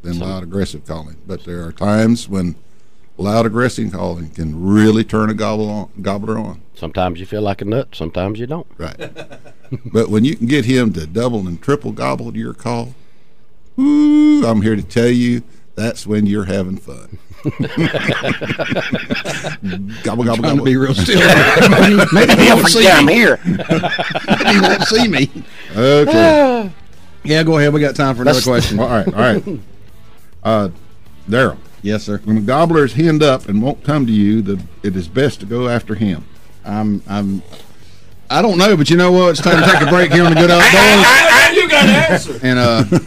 than loud aggressive calling, but there are times when loud aggressive calling can really turn a gobbler on. Sometimes you feel like a nut, sometimes you don't. Right. But when you can get him to double and triple gobble your call, ooh, I'm here to tell you, that's when you're having fun. Gobble, gobble, gobble. Be real still. Maybe he won't see me. Here. Maybe he won't see me. Okay. Yeah, go ahead. We got time for another question. All right. Daryl. Yes, sir. When a gobbler is henned up and won't come to you, it is best to go after him. I don't know, but you know what? It's time to take a break here on the Good Outdoors. You got to answer. And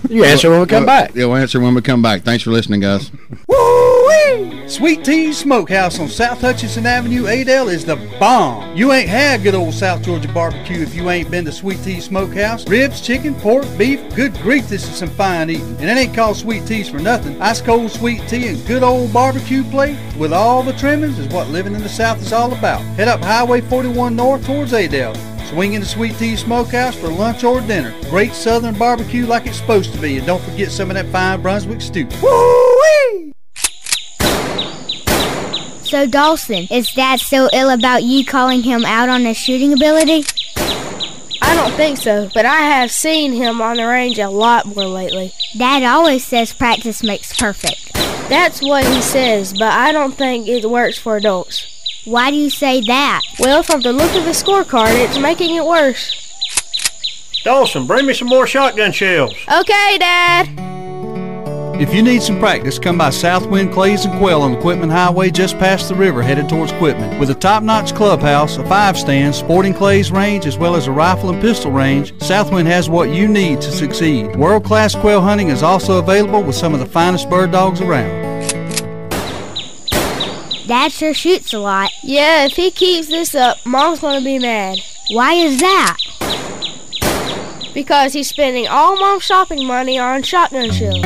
you answer when we come back. Yeah, we'll answer when we come back. Thanks for listening, guys. Woo-wee! Sweet Tea Smokehouse on South Hutchinson Avenue, Adel is the bomb. You ain't had good old South Georgia barbecue if you ain't been to Sweet Tea Smokehouse. Ribs, chicken, pork, beef, good grief, this is some fine eating. And it ain't called Sweet Teas for nothing. Ice cold sweet tea and good old barbecue plate with all the trimmings is what living in the South is all about. Head up Highway 41 North towards Adel. Swing into Sweet Tea Smokehouse for lunch or dinner. Great southern barbecue like it's supposed to be. And don't forget some of that fine Brunswick stew. Woo-wee! So, Dawson, is Dad so ill about you calling him out on his shooting ability? I don't think so, but I have seen him on the range a lot more lately. Dad always says practice makes perfect. That's what he says, but I don't think it works for adults. Why do you say that? Well, from the look of the scorecard, it's making it worse. Dawson, bring me some more shotgun shells. Okay, Dad. If you need some practice, come by Southwind Clays and Quail on the Quitman Highway just past the river headed towards Quitman. With a top-notch clubhouse, a 5-stand, sporting clays range, as well as a rifle and pistol range, Southwind has what you need to succeed. World-class quail hunting is also available with some of the finest bird dogs around. Dad sure shoots a lot. Yeah, if he keeps this up, Mom's gonna be mad. Why is that? Because he's spending all Mom's shopping money on shotgun shells.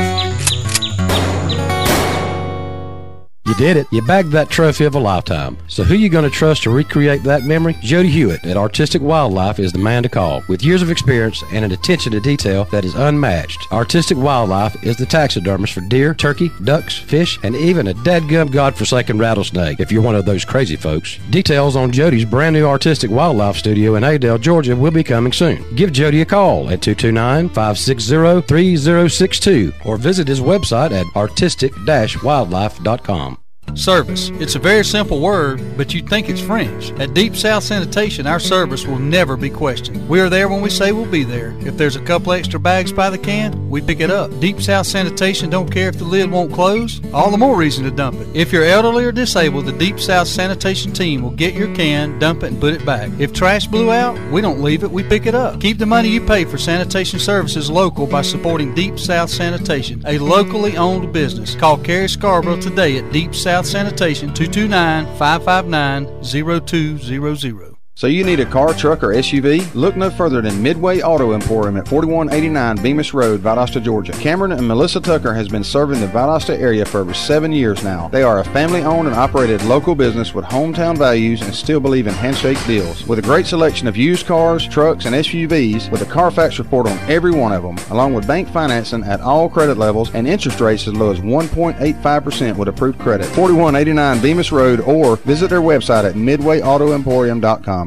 You did it. You bagged that trophy of a lifetime. So who you going to trust to recreate that memory? Jody Hewitt at Artistic Wildlife is the man to call. With years of experience and an attention to detail that is unmatched, Artistic Wildlife is the taxidermist for deer, turkey, ducks, fish, and even a dadgum godforsaken rattlesnake, if you're one of those crazy folks. Details on Jody's brand new Artistic Wildlife studio in Adel, Georgia will be coming soon. Give Jody a call at 229-560-3062 or visit his website at artistic-wildlife.com. Service. It's a very simple word, but you'd think it's French. At Deep South Sanitation, our service will never be questioned. We are there when we say we'll be there. If there's a couple extra bags by the can, we pick it up. Deep South Sanitation don't care if the lid won't close. All the more reason to dump it. If you're elderly or disabled, the Deep South Sanitation team will get your can, dump it, and put it back. If trash blew out, we don't leave it, we pick it up. Keep the money you pay for sanitation services local by supporting Deep South Sanitation, a locally owned business. Call Carrie Scarborough today at Deep South Sanitation, 229-559-0200. So you need a car, truck, or SUV? Look no further than Midway Auto Emporium at 4189 Bemis Road, Valdosta, Georgia. Cameron and Melissa Tucker has been serving the Valdosta area for over 7 years now. They are a family-owned and operated local business with hometown values and still believe in handshake deals. With a great selection of used cars, trucks, and SUVs, with a Carfax report on every one of them, along with bank financing at all credit levels and interest rates as low as 1.85% with approved credit. 4189 Bemis Road, or visit their website at midwayautoemporium.com.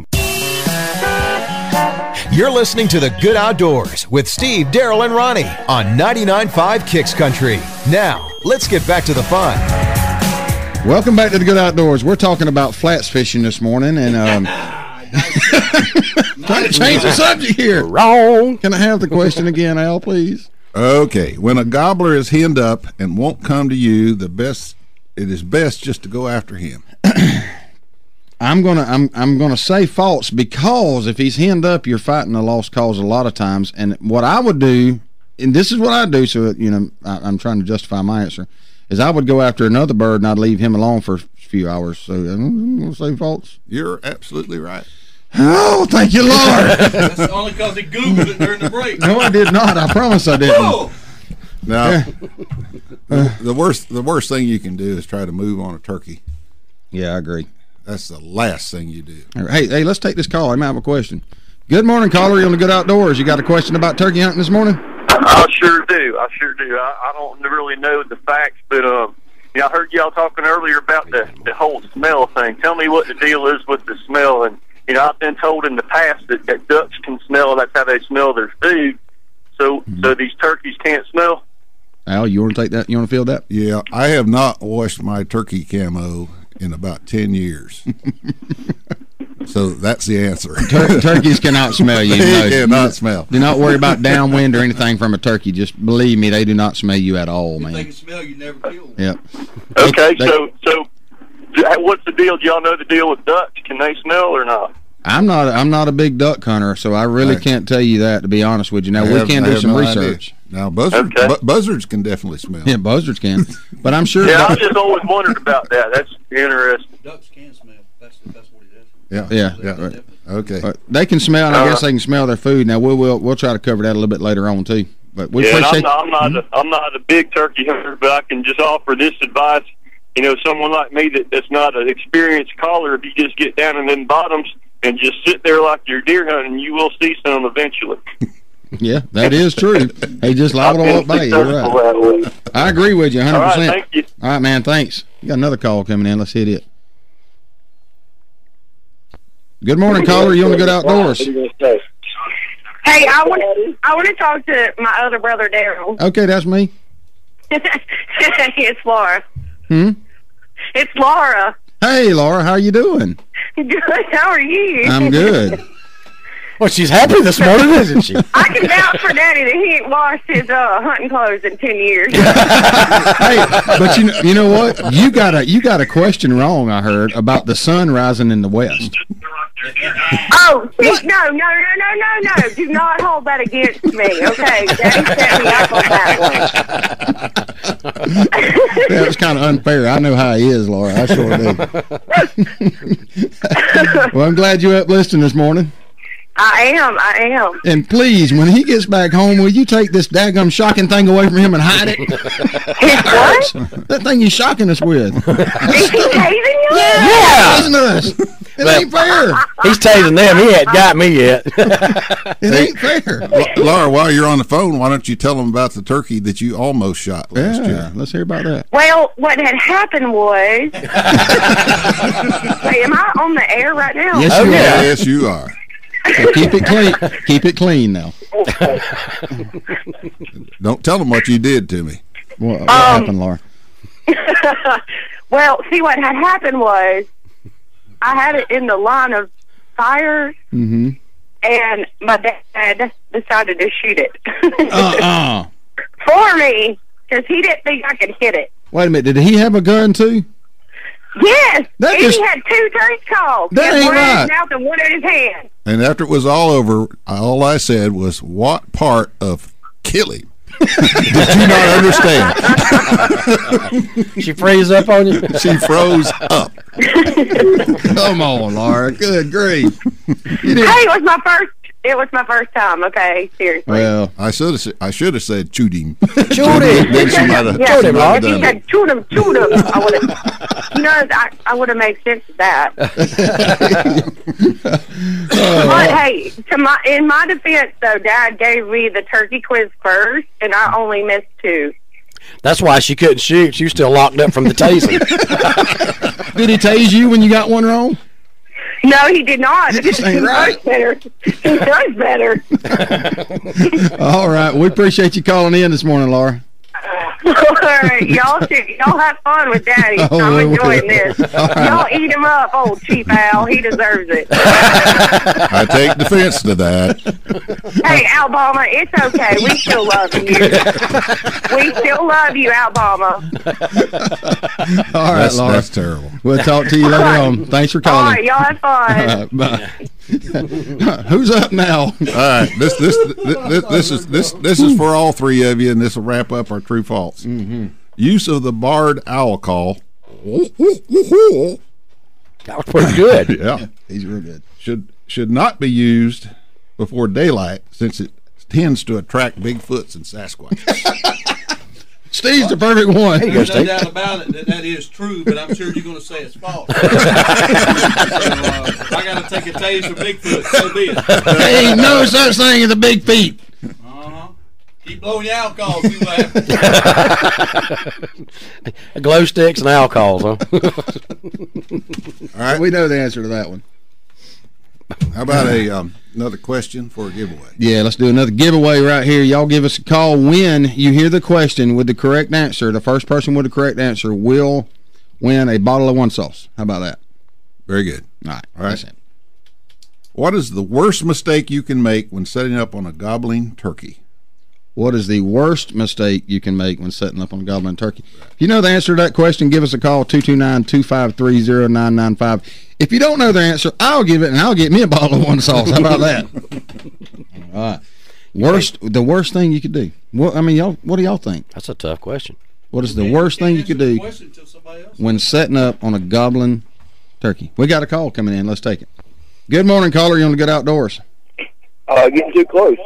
You're listening to The Good Outdoors with Steve, Daryl, and Ronnie on 99.5 Kicks Country. Now, let's get back to the fun. Welcome back to The Good Outdoors. We're talking about flats fishing this morning, and trying to change the subject here. Wrong. Can I have the question again, Al, please? Okay. When a gobbler is henned up and won't come to you, it is best just to go after him. I'm gonna say false, because if he's henned up, you're fighting a lost cause a lot of times. And what I would do, and this is what I do, so I'm trying to justify my answer, is I would go after another bird and I'd leave him alone for a few hours. So I'm gonna say false. You're absolutely right. Oh, thank you, Lord. That's only because he Googled it during the break. No, I did not. I promise I didn't. Whoa. Now, the worst thing you can do is try to move on a turkey. Yeah, I agree. That's the last thing you do. Hey, let's take this call. I might have a question. Good morning, caller. You're on The Good Outdoors. You got a question about turkey hunting this morning? I sure do. I don't really know the facts, but I heard y'all talking earlier about the whole smell thing. Tell me what the deal is with the smell. And I've been told in the past that ducks can smell. That's how they smell their food. So these turkeys can't smell. Al, you want to take that? You want to field that? Yeah, I have not washed my turkey camo in about 10 years. So that's the answer. Turkeys cannot smell you. They cannot smell. Do not worry about downwind or anything from a turkey. Just believe me, they do not smell you at all, man. If they can smell you, never kill them. Yep. Okay, so what's the deal? Do y'all know the deal with ducks? Can they smell or not? I'm not a big duck hunter, so I really can't tell you that, to be honest with you. Now, we can do some research. Idea. Now, buzzards can definitely smell. Yeah, buzzards can. But I'm sure. Yeah, I just always wondered about that. That's interesting. Ducks can smell. That's what it is. Yeah. Right. Okay. They can smell, and I guess they can smell their food. Now, we'll try to cover that a little bit later on, too. But we appreciate. I'm not a big turkey hunter, but I can just offer this advice. Someone like me that's not an experienced caller, if you just get down in them bottoms and just sit there like you're deer hunting, you will see some eventually. Yeah, that is true. Hey, just liable to walk by you. You're right. I agree with you 100%. All right, thank you. All right, man, thanks. You got another call coming in. Let's hit it. Good morning, caller. You on The Good Outdoors? Hey, I want to talk to my other brother, Daryl. Okay, that's me. It's Laura. It's Laura. Hey, Laura, how you doing? Good. How are you? I'm good. Well, she's happy this morning, isn't she? I can vouch for Daddy that he ain't washed his hunting clothes in 10 years. Hey, but you know what? You got a question wrong, I heard, about the sun rising in the west. Oh, no. Do not hold that against me, okay? Daddy set me up on that one. That was kind of unfair. I know how he is, Laura. I sure do. Well, I'm glad you're up listening this morning. I am. And please, when he gets back home, will you take this daggum shocking thing away from him and hide it? What? That thing you're shocking us with. Is he tasing you? Yeah. Listen to us. It ain't fair. He's tasing them. He ain't got me yet. It ain't fair. Laura, while you're on the phone, why don't you tell them about the turkey that you almost shot last year? Let's hear about that. Well, what had happened was... Wait, am I on the air right now? Yes, you are. Yes, you are. So keep it clean. Keep it clean now. Don't tell them what you did to me. What happened, Laura? Well, see, what had happened was I had it in the line of fire, Mm-hmm. and my dad decided to shoot it. For me, because he didn't think I could hit it. Wait a minute. Did he have a gun, too? Yes! That and just- he had two turkey calls. That ain't one in right. his mouth and one in his hand. And after it was all over, all I said was, what part of kill him did you not understand? She froze up on you? She froze up. Come on, Laura. Good grief. Hey, it was my first time, okay? Seriously. Well, I should have said shoot him. Shoot him. Then she might have Yeah, if he done said it. shoot him, I would have, I would have made sense of that. But hey, in my defense, though, Dad gave me the turkey quiz first, and I only missed 2. That's why she couldn't shoot. She was still locked up from the tasing. did he tase you when you got one wrong? No, he did not. This ain't right. He does better. All right. We appreciate you calling in this morning, Laura. All right, y'all have fun with Daddy. Oh, I'm we enjoying will. this. All right. Y'all eat him up, old cheap Al. He deserves it. I take defense to that. Hey, Alabama, it's okay. We still love you. We still love you, Alabama. All right, Laura. That's terrible. We'll talk to you later on. Thanks for All calling. right, y'all have fun. Bye. Who's up now? All right, this is for all three of you, and this will wrap up our true false. Mm-hmm. Use of the barred owl call. That was pretty good. Yeah, he's real good. Should not be used before daylight, since it tends to attract Bigfoots and Sasquatches. Steve's the perfect one. There's no doubt about it that is true, but I'm sure you're going to say it's false. So, I got to take a tase for Bigfoot. So be it. There ain't no such thing as a big feet. Keep blowing your alcohol. See what happens. Glow sticks and alcohols, huh? All right, we know the answer to that one. How about another question for a giveaway? Yeah, let's do another giveaway right here. Y'all give us a call when you hear the question with the correct answer. The first person with the correct answer will win a bottle of One Sauce. How about that? Very good. All right. Listen. What is the worst mistake you can make when setting up on a gobbling turkey? What is the worst mistake you can make when setting up on a gobbling turkey? If you know the answer to that question, give us a call, 229-253-0995. If you don't know the answer, I'll give it, and I'll get me a bottle of One Sauce. How about that? All right. The worst thing you could do. What do y'all think? That's a tough question. What is the worst thing you could do when setting up on a gobbling turkey? We got a call coming in. Let's take it. Good morning, caller. You on the Good Outdoors? Getting too close.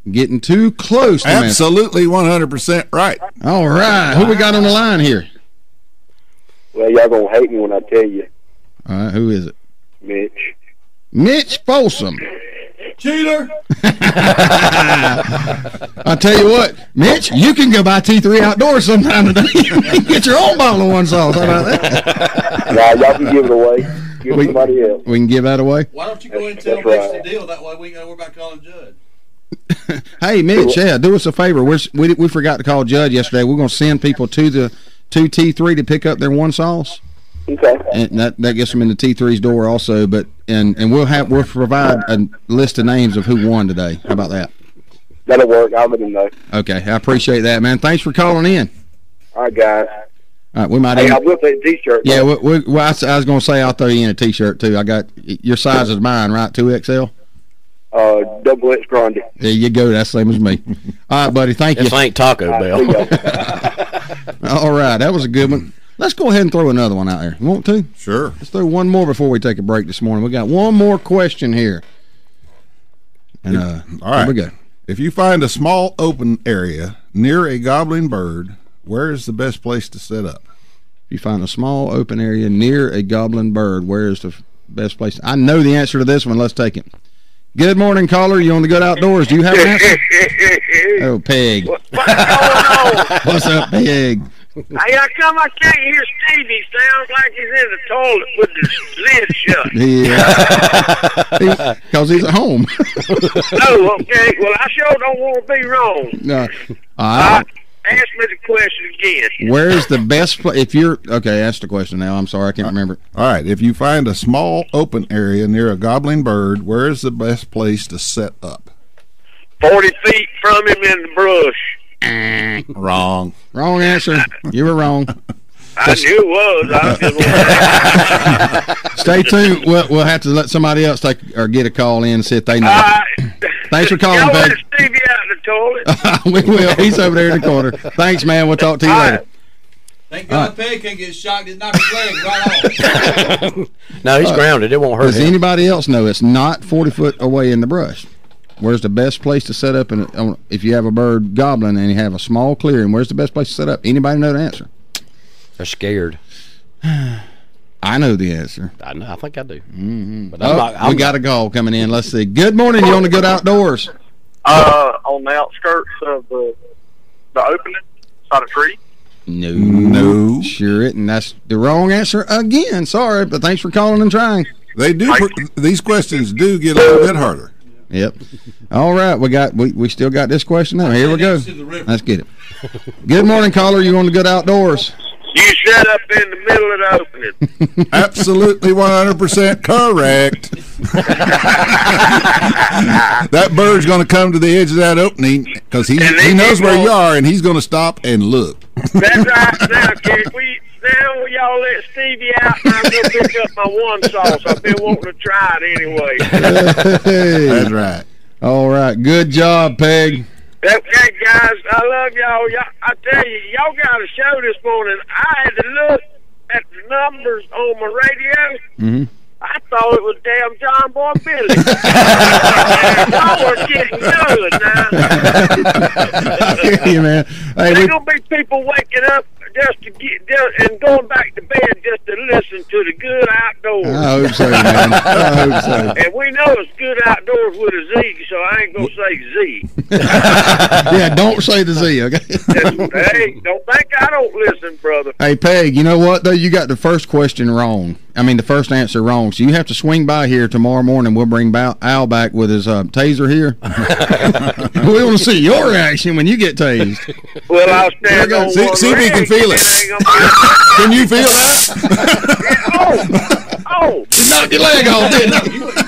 Getting too close to Absolutely 100% right. All right. Who we got on the line here? Well, y'all going to hate me when I tell you. All right. Who is it? Mitch Folsom. Cheater! I tell you what, Mitch, you can go buy T3 Outdoors sometime today and get your own bottle of One Sauce. How about that? Nah, y'all can give it away. Give somebody else. We can give that away? Why don't you go ahead and tell Mitch the deal? That way we ain't got to worry about calling Judd. Hey, Mitch, do us a favor. We forgot to call Judd yesterday. We're going to send people to T3 to pick up their One Sauce. Okay. And that gets them into T3's door also. But and we'll provide a list of names of who won today. How about that? That'll work. I'll let him know. Okay, I appreciate that, man. Thanks for calling in. All right, guys. All right, we might. Hey, I will take a T-shirt. Yeah, I was going to say I'll throw you in a T-shirt too. I got your size is mine, right? 2XL. Double X Grande. There you go. That's the same as me. All right, buddy. Thank you. This ain't Taco Bell. All right, that was a good one. Let's go ahead and throw another one out there. You want to? Sure. Let's throw one more before we take a break this morning. We got one more question here. And all right, here we go. If you find a small open area near a gobbling bird, where is the best place to set up? If you find a small open area near a gobbling bird, where is the best place? I know the answer to this one. Let's take it. Good morning, caller. You on the Good Outdoors? Do you have an answer? Oh, Peg. What's going on? What's up, Peg? How come I can't hear Stevie? Sounds like he's in the toilet with the lid shut. Yeah. Because he's at home. Oh, okay. Well, I sure don't want to be wrong. No. Ask me the question again. Where is the best place? If you're okay, ask the question now. I'm sorry, I can't remember. All right. If you find a small open area near a gobbling bird, where is the best place to set up? 40 feet from him in the brush. Wrong. Wrong answer. You were wrong. I knew it was. I just Stay tuned. We'll have to let somebody else take or get a call in and see if they know. Thanks for calling, Y'all Peg. let Stevie out in the toilet. We will. He's over there in the corner. Thanks, man. We'll talk to you later. Thank God Peg can't get shocked and knock his leg right off. No, he's grounded. It won't hurt Does him. anybody else know it's not 40 foot away in the brush? Where's the best place to set up? If you have a bird gobbling and you have a small clearing, where's the best place to set up? Anybody know the answer? They're scared. I know the answer. I know. I think I do. Mm-hmm. But we got a call coming in. Let's see. Good morning. You on the Good Outdoors? On the outskirts of the opening, side of tree. No. Sure it, and that's the wrong answer again. Sorry, but thanks for calling and trying. They do. These questions do get a little bit harder. Yep. All right, we still got this question now. Here we go. Let's get it. Good morning, caller. You on the Good Outdoors? You set up in the middle of the opening. Absolutely 100% correct. That bird's going to come to the edge of that opening because he knows where you are, and he's going to stop and look. That's right. Now, now y'all let Stevie out, and I'm going to pick up my one sauce. I've been wanting to try it anyway. Hey. That's right. All right. Good job, Peg. Okay, guys, I love y'all. I tell you, y'all got a show this morning. I had to look at the numbers on my radio. Mm-hmm. I thought it was damn John Boy Billy. Y'all are getting good now. I hear you, man. Hey, There's going to be people waking up just to get and going back to bed just to listen to the Good Outdoors. I hope so, man. I hope so. And we know it's Good Outdoors with a Z, so I ain't going to say Z. Yeah, don't say the Z, okay? Hey, don't think I don't listen, brother. Hey, Peg, you know what, though? You got the first question wrong. I mean, the first answer wrong. So you have to swing by here tomorrow morning. We'll bring Al back with his taser here. We want to see your reaction when you get tased. Well, I'll stand on see if you can feel it. Can you feel that? Oh! You knocked your leg off, didn't you? I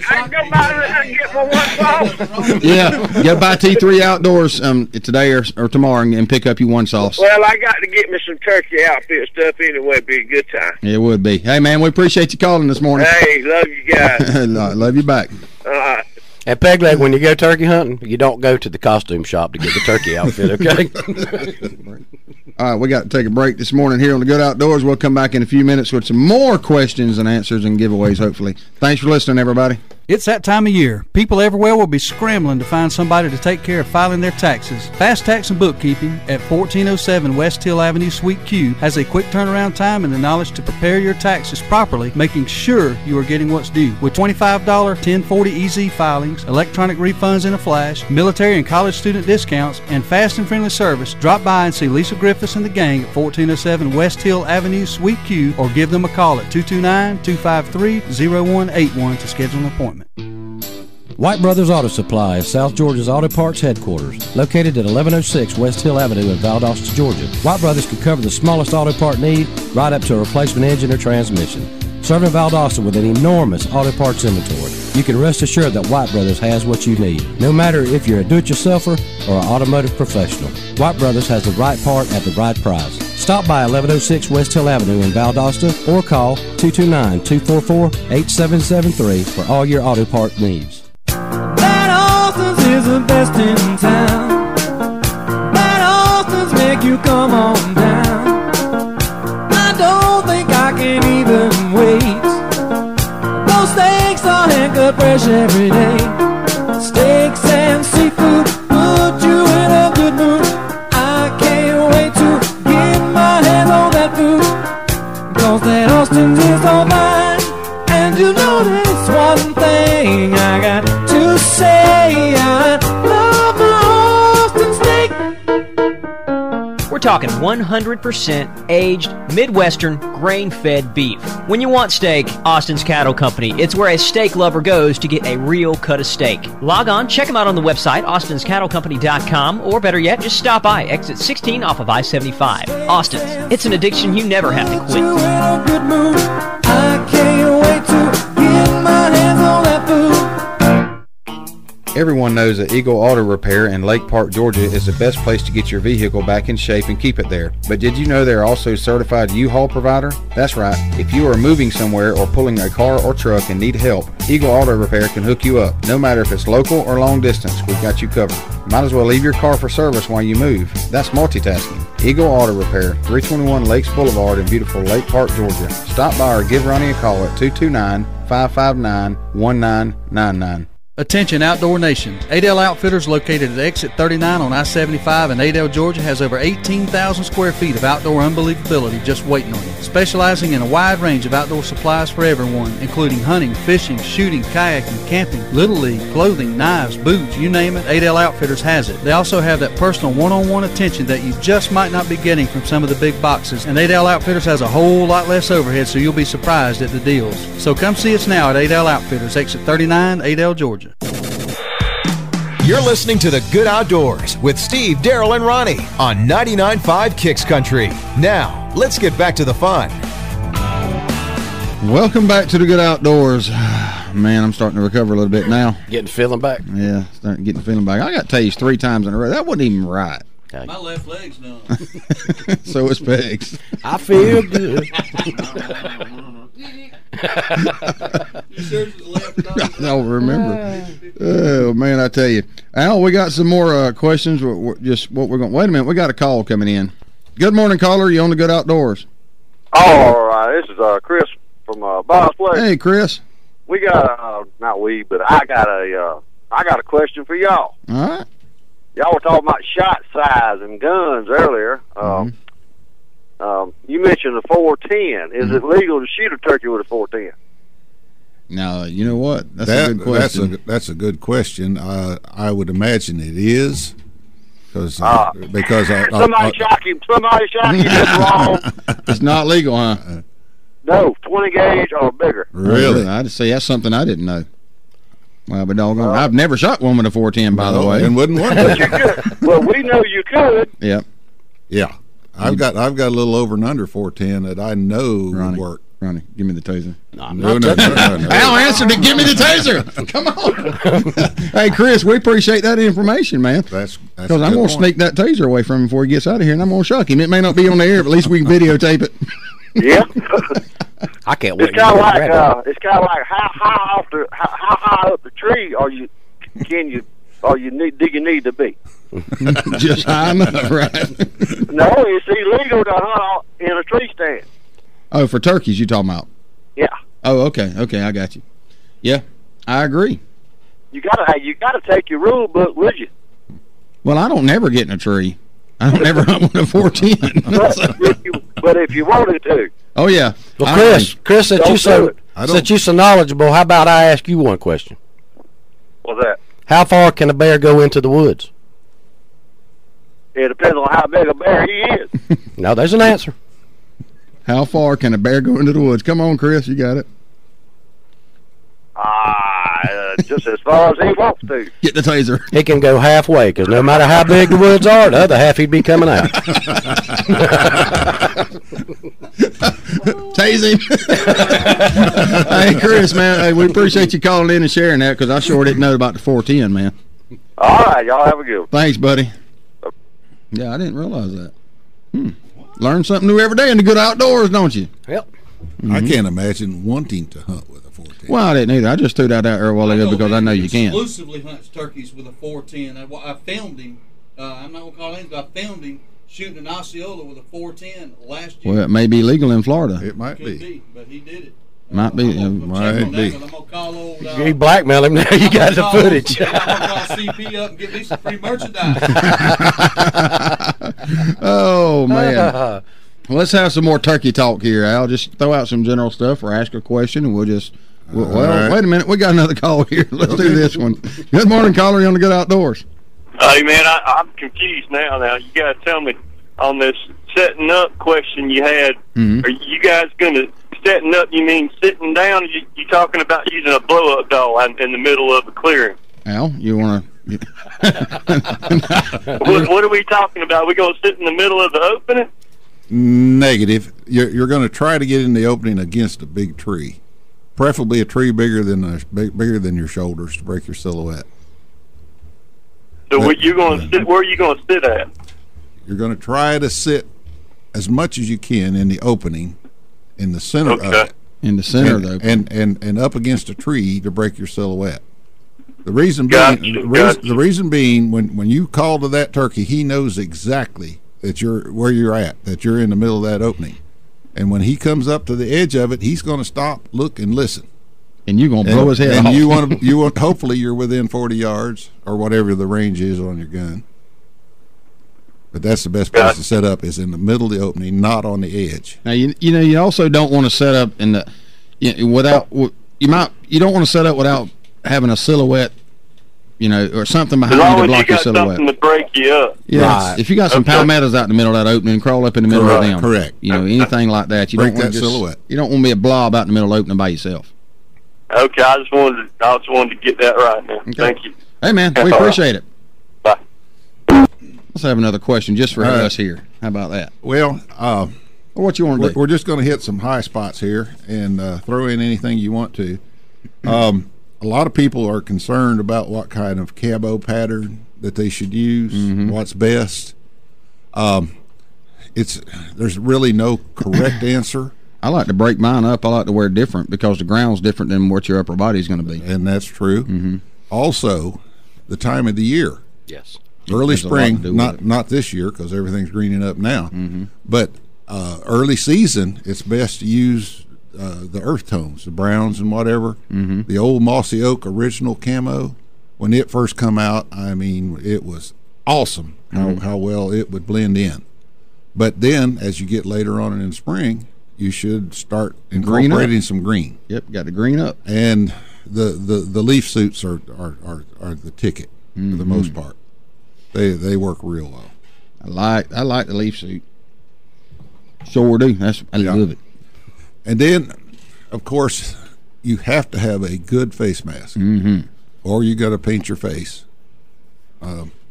can go by and get my one sauce. Yeah, go by T3 Outdoors today or tomorrow and pick up your one sauce. Well, I got to get me some turkey outfit stuff anyway. It'd be a good time. It would be. Hey, man, we appreciate you calling this morning. Hey, love you guys. Love you back. And Peg Leg, when you go turkey hunting, you don't go to the costume shop to get the turkey outfit, okay? All right, we got to take a break this morning here on the Good Outdoors. We'll come back in a few minutes with some more questions and answers and giveaways, hopefully. Thanks for listening, everybody. It's that time of year. People everywhere will be scrambling to find somebody to take care of filing their taxes. Fast Tax and Bookkeeping at 1407 West Hill Avenue, Suite Q has a quick turnaround time and the knowledge to prepare your taxes properly, making sure you are getting what's due. With $25 1040 EZ filings, electronic refunds in a flash, military and college student discounts, and fast and friendly service, drop by and see Lisa Griffiths and the gang at 1407 West Hill Avenue, Suite Q, or give them a call at 229-253-0181 to schedule an appointment. White Brothers Auto Supply is South Georgia's auto parts headquarters, located at 1106 West Hill Avenue in Valdosta, Georgia. White Brothers can cover the smallest auto part need right up to a replacement engine or transmission. Serving Valdosta with an enormous auto parts inventory, you can rest assured that White Brothers has what you need, no matter if you're a do-it-yourselfer or an automotive professional. White Brothers has the right part at the right price. Stop by 1106 West Hill Avenue in Valdosta or call 229-244-8773 for all your auto part needs. Bad Austin's is the best in town. Bad Austin's make you come on down. I don't think I can even wait. Those steaks are hand cut fresh every day. talking 100% aged, Midwestern, grain-fed beef. When you want steak, Austin's Cattle Company. It's where a steak lover goes to get a real cut of steak. Log on, check them out on the website, austinscattlecompany.com, or better yet, just stop by, exit 16 off of I-75. Austin's, it's an addiction you never have to quit. I can't wait to get my hands on that food. Everyone knows that Eagle Auto Repair in Lake Park, Georgia is the best place to get your vehicle back in shape and keep it there. But did you know they're also a certified U-Haul provider? That's right. If you are moving somewhere or pulling a car or truck and need help, Eagle Auto Repair can hook you up. No matter if it's local or long distance, we've got you covered. Might as well leave your car for service while you move. That's multitasking. Eagle Auto Repair, 321 Lakes Boulevard in beautiful Lake Park, Georgia. Stop by or give Ronnie a call at 229-559-1999. Attention Outdoor Nation. Adel Outfitters, located at exit 39 on I-75 in Adel, Georgia, has over 18,000 square feet of outdoor unbelievability just waiting on you. Specializing in a wide range of outdoor supplies for everyone, including hunting, fishing, shooting, kayaking, camping, Little League, clothing, knives, boots, you name it, Adel Outfitters has it. They also have that personal one-on-one attention that you just might not be getting from some of the big boxes, and Adel Outfitters has a whole lot less overhead, so you'll be surprised at the deals. So come see us now at Adel Outfitters, exit 39, Adel, Georgia. You're listening to The Good Outdoors with Steve, Daryl, and Ronnie on 99.5 Kicks Country. Now, let's get back to the fun. Welcome back to The Good Outdoors. Man, I'm starting to recover a little bit now. Getting feeling back. Yeah, starting getting feeling back. I got tased 3 times in a row. That wasn't even right. Okay. My left leg's done. So is Peg's. I feel good. I don't remember. Oh man, I tell you, Al, we got some more questions. Just what we're going. Wait a minute, we got a call coming in. Good morning, caller. You on The Good Outdoors? All right, this is Chris from Boss Place. Hey, Chris. We got not we, but I got a question for y'all. All right. Y'all were talking about shot size and guns earlier. You mentioned a 410. Is it legal to shoot a turkey with a 410? No, you know what? That's a good question. That's a good question. I would imagine it is. Because somebody shot him. That's wrong. It's not legal, huh? No, 20 gauge or bigger. Really? I'd say that's something I didn't know. Well, but doggone, I've never shot one with a 410, by the way, and wouldn't want to. You could. Well, we know you could. Yep. Yeah. I've got a little over and under 410 that I know would work. Ronnie, give me the taser. No. Al answered it. Give me the taser. Come on. Hey, Chris, we appreciate that information, man. That's because I'm going to sneak that taser away from him before he gets out of here, and I'm going to shock him. It may not be on the air, but at least we can videotape it. Yeah. I can't wait. It's kind of like how high up the tree do you need to be? Just high enough, right? No, it's illegal to hunt in a tree stand. Oh, for turkeys you talking about? Yeah. Oh, okay, I got you. Yeah, I agree. You gotta take your rule book with you. Well, I don't never get in a tree. I don't ever hunt with a 410. But if you wanted to. Oh yeah. Well, Chris, since you're so knowledgeable, how about I ask you one question? What's that? How far can a bear go into the woods? It depends on how big a bear he is. No, there's an answer. How far can a bear go into the woods? Come on, Chris, you got it. Just as far as he wants to. Get the taser. He can go halfway, because no matter how big the woods are, the other half he'd be coming out. Tase him. Hey, Chris, man, we appreciate you calling in and sharing that, because I sure didn't know about the 410, man. All right, y'all have a good one. Thanks, buddy. Yeah, I didn't realize that. Learn something new every day in the Good Outdoors, don't you? Yep. I can't imagine wanting to hunt with a 410. Well, I didn't either. I just threw that out there a while ago because I know you can. Exclusively hunts turkeys with a 410. I filmed him. I'm not going to call names, but I filmed him shooting an Osceola with a 410 last year. Well, it may be legal in Florida. It might be. But he did it. Might be. I'm going to call old... you blackmail him now. You got the footage. I'm going to call CP up and get me some free merchandise. Oh, man. Let's have some more turkey talk here, Al. Just throw out some general stuff or ask a question, and we'll just... Well, wait a minute. We got another call here. Let's do this one. Good morning, caller. You on the Good Outdoors? Hey, man, I'm confused now. You got to tell me on this setting up question you had. Mm-hmm. Are you guys going to setting up? You mean sitting down? You talking about using a blow up doll in the middle of a clearing? Al, you want to? What are we talking about? Are we going to sit in the middle of the opening? Negative. You're going to try to get in the opening against a big tree, preferably a tree bigger than your shoulders to break your silhouette. So where are you going to sit at? You're going to try to sit as much as you can in the opening, in the center of it. In the center of the opening. And up against a tree to break your silhouette. The reason being, when you call to that turkey, he knows exactly that where you're at, that you're in the middle of that opening. And when he comes up to the edge of it, he's going to stop, look, and listen. And you're going to blow his head off. And you want hopefully you're within 40 yards or whatever the range is on your gun. But that's the best place to set up, is in the middle of the opening, not on the edge. Now you also don't want to set up in the you don't want to set up without having a silhouette, or something behind you to block your silhouette. Something to break you up. Yeah, right. If you got some palmettos out in the middle of that opening, and crawl up in the middle of them. Correct. Anything like that. You break don't want that silhouette. You don't want to be a blob out in the middle of the opening by yourself. Okay, I just wanted to get that right now. Okay. Thank you. Hey man, we appreciate it. Bye. Let's have another question just for us here. How about that? Well, what you want to do? We're just going to hit some high spots here and throw in anything you want to. A lot of people are concerned about what kind of camo pattern that they should use, what's best. There's really no correct answer. I like to break mine up. I like to wear different because the ground's different than what your upper body's going to be. And that's true. Mm-hmm. Also, the time of the year. Yes. Early spring, not this year because everything's greening up now. Mm-hmm. But early season, it's best to use the earth tones, the browns and whatever. Mm-hmm. The old Mossy Oak original camo, when it first come out, I mean, it was awesome how well it would blend in. But then, as you get later on in spring, you should start incorporating some green. Yep, got to green up. And the leaf suits are the ticket for the most part. They work real well. I like the leaf suit. Sure do. I love it. And then, of course, you have to have a good face mask, or you got to paint your face.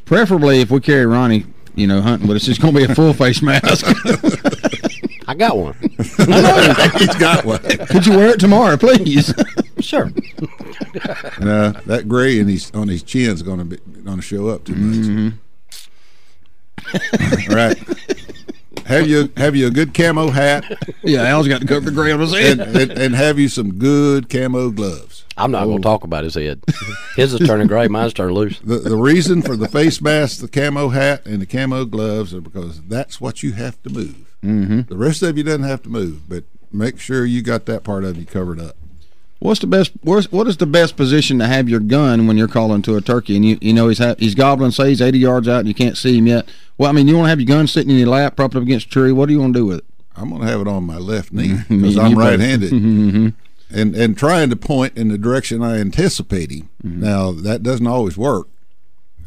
Preferably, if we carry Ronnie, hunting, but it's just going to be a full face mask. I got one. I know he's got one. Could you wear it tomorrow, please? Sure. And that gray on his chin is going to show up too much. All right. Have you a good camo hat? Yeah, Al's got to cover the gray on his head. And have you some good camo gloves. I'm not going to talk about his head. His is turning gray, mine's turning loose. The reason for the face mask, the camo hat, and the camo gloves are because that's what you have to move. Mm-hmm. The rest of you doesn't have to move, but make sure you got that part of you covered up. What is the best position to have your gun when you're calling to a turkey and he's gobbling, say he's 80 yards out and you can't see him yet? Well, I mean, you want to have your gun sitting in your lap, propped up against a tree. What do you want to do with it? I'm going to have it on my left knee because I'm right-handed. And trying to point in the direction I anticipate him. Now, that doesn't always work.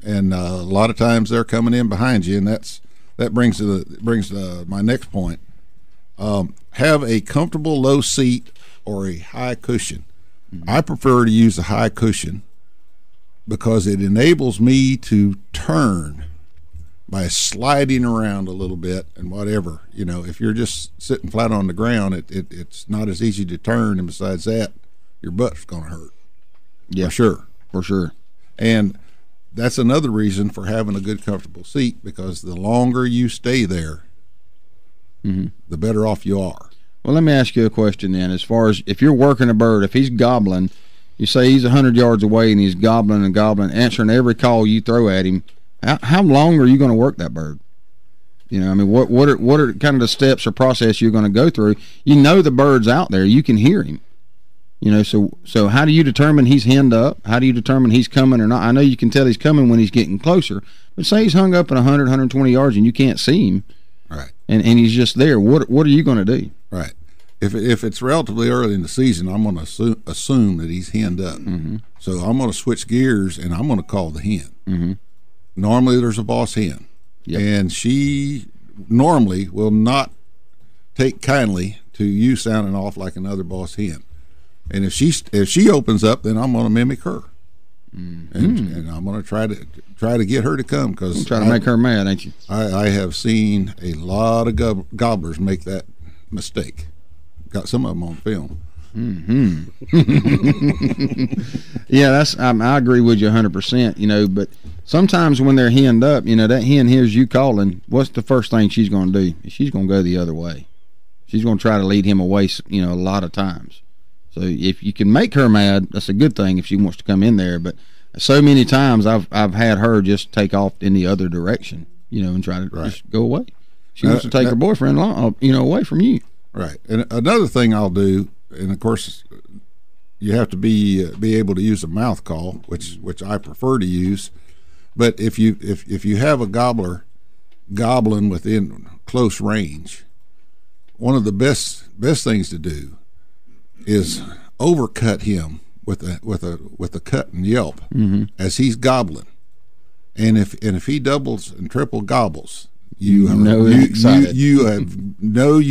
And a lot of times they're coming in behind you, and that brings my next point. Have a comfortable low seat or a high cushion. I prefer to use a high cushion because it enables me to turn by sliding around a little bit and whatever. If you're just sitting flat on the ground, it's not as easy to turn, and besides that, your butt's going to hurt. Yeah, for sure. And that's another reason for having a good, comfortable seat, because the longer you stay there, the better off you are. Well, let me ask you a question then. As far as if you're working a bird, if he's gobbling, you say he's 100 yards away and he's gobbling and gobbling, answering every call you throw at him, how long are you going to work that bird? What are kind of the steps or process you're going to go through? The bird's out there. You can hear him. So how do you determine he's henned up? How do you determine he's coming or not? I know you can tell he's coming when he's getting closer, but say he's hung up at 100, 120 yards and you can't see him. Right. And he's just there. What are you going to do? Right. If it's relatively early in the season, I'm going to assume that he's henned up. So I'm going to switch gears and I'm going to call the hen. Normally there's a boss hen, and she normally will not take kindly to you sounding off like another boss hen. And if she opens up, then I'm going to mimic her, and I'm going to try to get her to come, because try to make her mad, ain't you? I have seen a lot of gobblers make that mistake. Got some of them on film. Yeah, I agree with you 100%. But sometimes when they're henned up, that hen hears you calling. What's the first thing she's going to do? She's going to go the other way. She's going to try to lead him away, a lot of times. So if you can make her mad, that's a good thing if she wants to come in there. But so many times I've had her just take off in the other direction, and try to just go away. She wants to take her boyfriend away from you. Right. And another thing I'll do, and of course you have to be able to use a mouth call, which I prefer to use. But if you have a gobbler gobbling within close range, one of the best things to do is overcut him with a cut and yelp as he's gobbling, and if he doubles and triple gobbles, you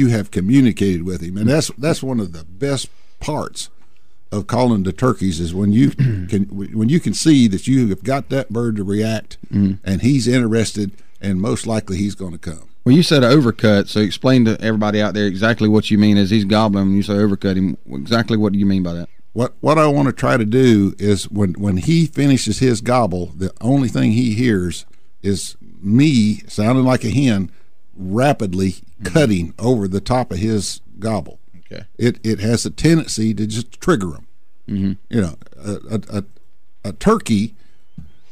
have communicated with him, and that's one of the best parts of calling the turkeys, is when you can see that you have got that bird to react, and he's interested, and most likely he's going to come. Well, you said overcut, so explain to everybody out there exactly what you mean as he's gobbling. When you say overcut him, exactly what do you mean by that? What I want to try to do is when he finishes his gobble, the only thing he hears is me sounding like a hen rapidly cutting over the top of his gobble. Okay. It has a tendency to just trigger him. A turkey,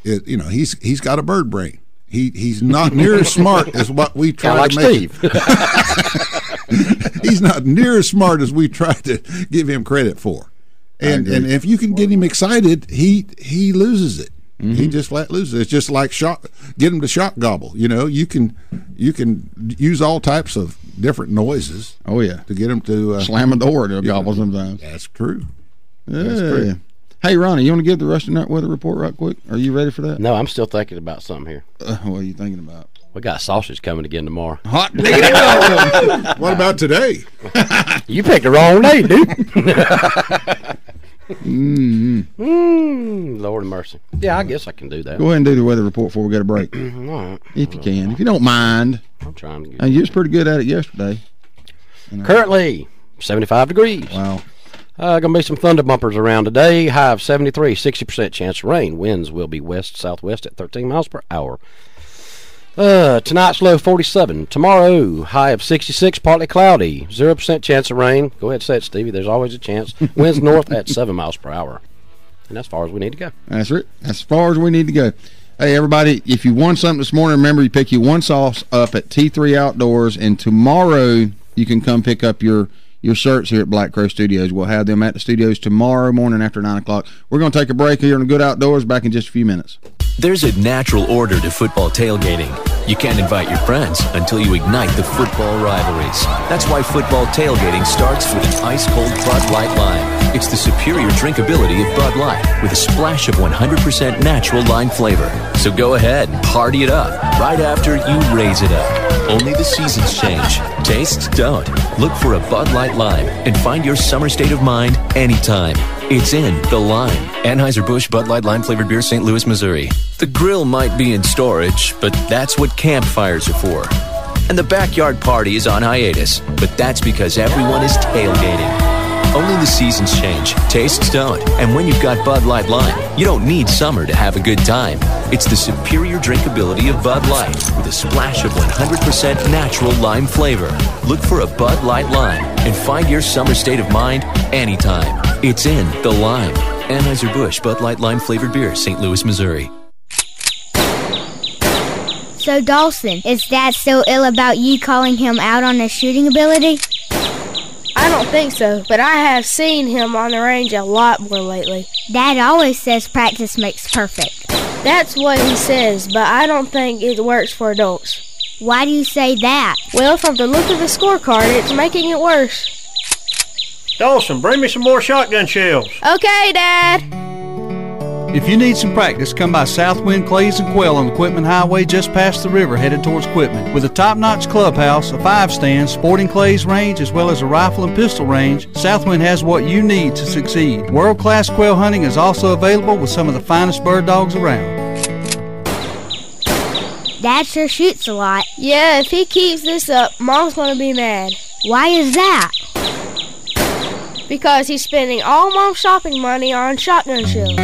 he's got a bird brain. He's not near as smart as what we try to make him. He's not near as smart as we try to give him credit for. And if you can get him excited, he loses it. He just flat loses it. It's just like get him to shock gobble. You can use all types of different noises. Oh yeah, to get him to slam a door to gobble sometimes. That's true. Yeah. That's true. Hey, Ronnie, you want to give the Rusty Nut weather report right quick? Are you ready for that? No, I'm still thinking about something here. What are you thinking about? We got sausage coming again tomorrow. Hot diggity. What about today? You picked the wrong day, dude. Lord of mercy. Yeah, I guess I can do that. Go ahead and do the weather report before we get a break. All right. If you can. If you don't mind. I'm trying to get you was pretty good at it yesterday. Currently, 75 degrees. Wow. Going to be some thunder bumpers around today. High of 73, 60% chance of rain. Winds will be west-southwest at 13 miles per hour. Tonight's low 47. Tomorrow, high of 66, partly cloudy. 0% chance of rain. Go ahead and say it, Stevie. There's always a chance. Winds north at 7 miles per hour. And that's as far as we need to go. That's it. That's as far as we need to go. Hey, everybody, if you won something this morning, remember you pick your one sauce up at T3 Outdoors, and tomorrow you can come pick up your shirts here at Black Crow Studios. We'll have them at the studios tomorrow morning after 9 o'clock. We're going to take a break here on the Good Outdoors. Back in just a few minutes. There's a natural order to football tailgating. You can't invite your friends until you ignite the football rivalries. That's why football tailgating starts with an ice-cold Bud Light Lime. It's the superior drinkability of Bud Light with a splash of 100% natural lime flavor. So go ahead and party it up right after you raise it up. Only the seasons change. Tastes don't. Look for a Bud Light Lime and find your summer state of mind anytime. It's in the Lime. Anheuser-Busch Bud Light Lime flavored beer, St. Louis, Missouri. The grill might be in storage, but that's what campfires are for. And the backyard party is on hiatus, but that's because everyone is tailgating. Only the seasons change, tastes don't, and when you've got Bud Light Lime, you don't need summer to have a good time. It's the superior drinkability of Bud Light with a splash of 100% natural lime flavor. Look for a Bud Light Lime and find your summer state of mind anytime. It's in the Lime. Anheuser-Busch Bud Light Lime flavored beer, St. Louis, Missouri. So, Dawson, is Dad so ill about you calling him out on his shooting ability? I don't think so, but I have seen him on the range a lot more lately. Dad always says practice makes perfect. That's what he says, but I don't think it works for adults. Why do you say that? Well, from the look of the scorecard, it's making it worse. Dawson, bring me some more shotgun shells. Okay, Dad. If you need some practice, come by Southwind Clays and Quail on the Quitman Highway just past the river headed towards Quitman. With a top-notch clubhouse, a 5-stand, sporting clays range, as well as a rifle and pistol range, Southwind has what you need to succeed. World-class quail hunting is also available with some of the finest bird dogs around. Dad sure shoots a lot. Yeah, if he keeps this up, Mom's gonna be mad. Why is that? Because he's spending all Mom's shopping money on shotgun shells.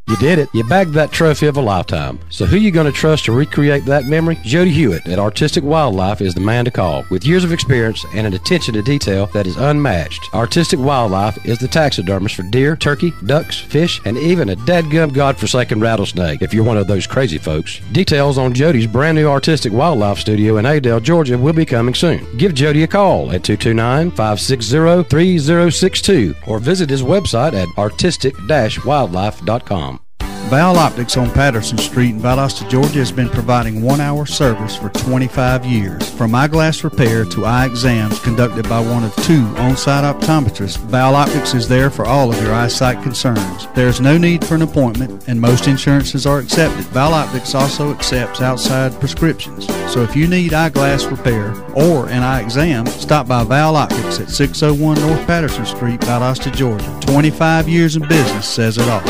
You did it. You bagged that trophy of a lifetime. So who you going to trust to recreate that memory? Jody Hewitt at Artistic Wildlife is the man to call. With years of experience and an attention to detail that is unmatched, Artistic Wildlife is the taxidermist for deer, turkey, ducks, fish, and even a dadgum godforsaken rattlesnake, if you're one of those crazy folks. Details on Jody's brand new Artistic Wildlife studio in Adel, Georgia will be coming soon. Give Jody a call at 229-560-3062 or visit his website at artistic-wildlife.com. Val Optics on Patterson Street in Valdosta, Georgia has been providing 1-hour service for 25 years. From eyeglass repair to eye exams conducted by one of 2 on-site optometrists, Val Optics is there for all of your eyesight concerns. There is no need for an appointment and most insurances are accepted. Val Optics also accepts outside prescriptions. So if you need eyeglass repair or an eye exam, stop by Val Optics at 601 North Patterson Street, Valdosta, Georgia. 25 years in business says it all.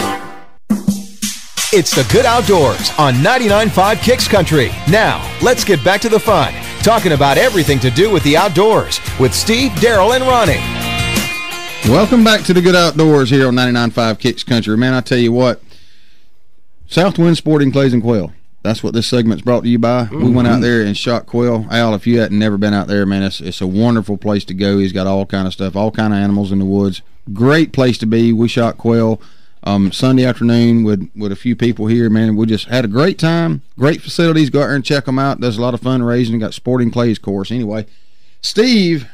It's the Good Outdoors on 99.5 Kicks Country. Now, let's get back to the fun, talking about everything to do with the outdoors with Steve, Daryl, and Ronnie. Welcome back to the Good Outdoors here on 99.5 Kicks Country. Man, I tell you what, Southwind Sporting Clays and Quail. That's what this segment's brought to you by. We went out there and shot quail. Al, if you hadn't never been out there, man, it's a wonderful place to go. He's got all kind of stuff, all kind of animals in the woods. Great place to be. We shot quail Sunday afternoon with a few people here, man. We just had a great time. Great facilities. Go out there and check them out. Does a lot of fundraising. Got Sporting Clays course. Anyway, Steve,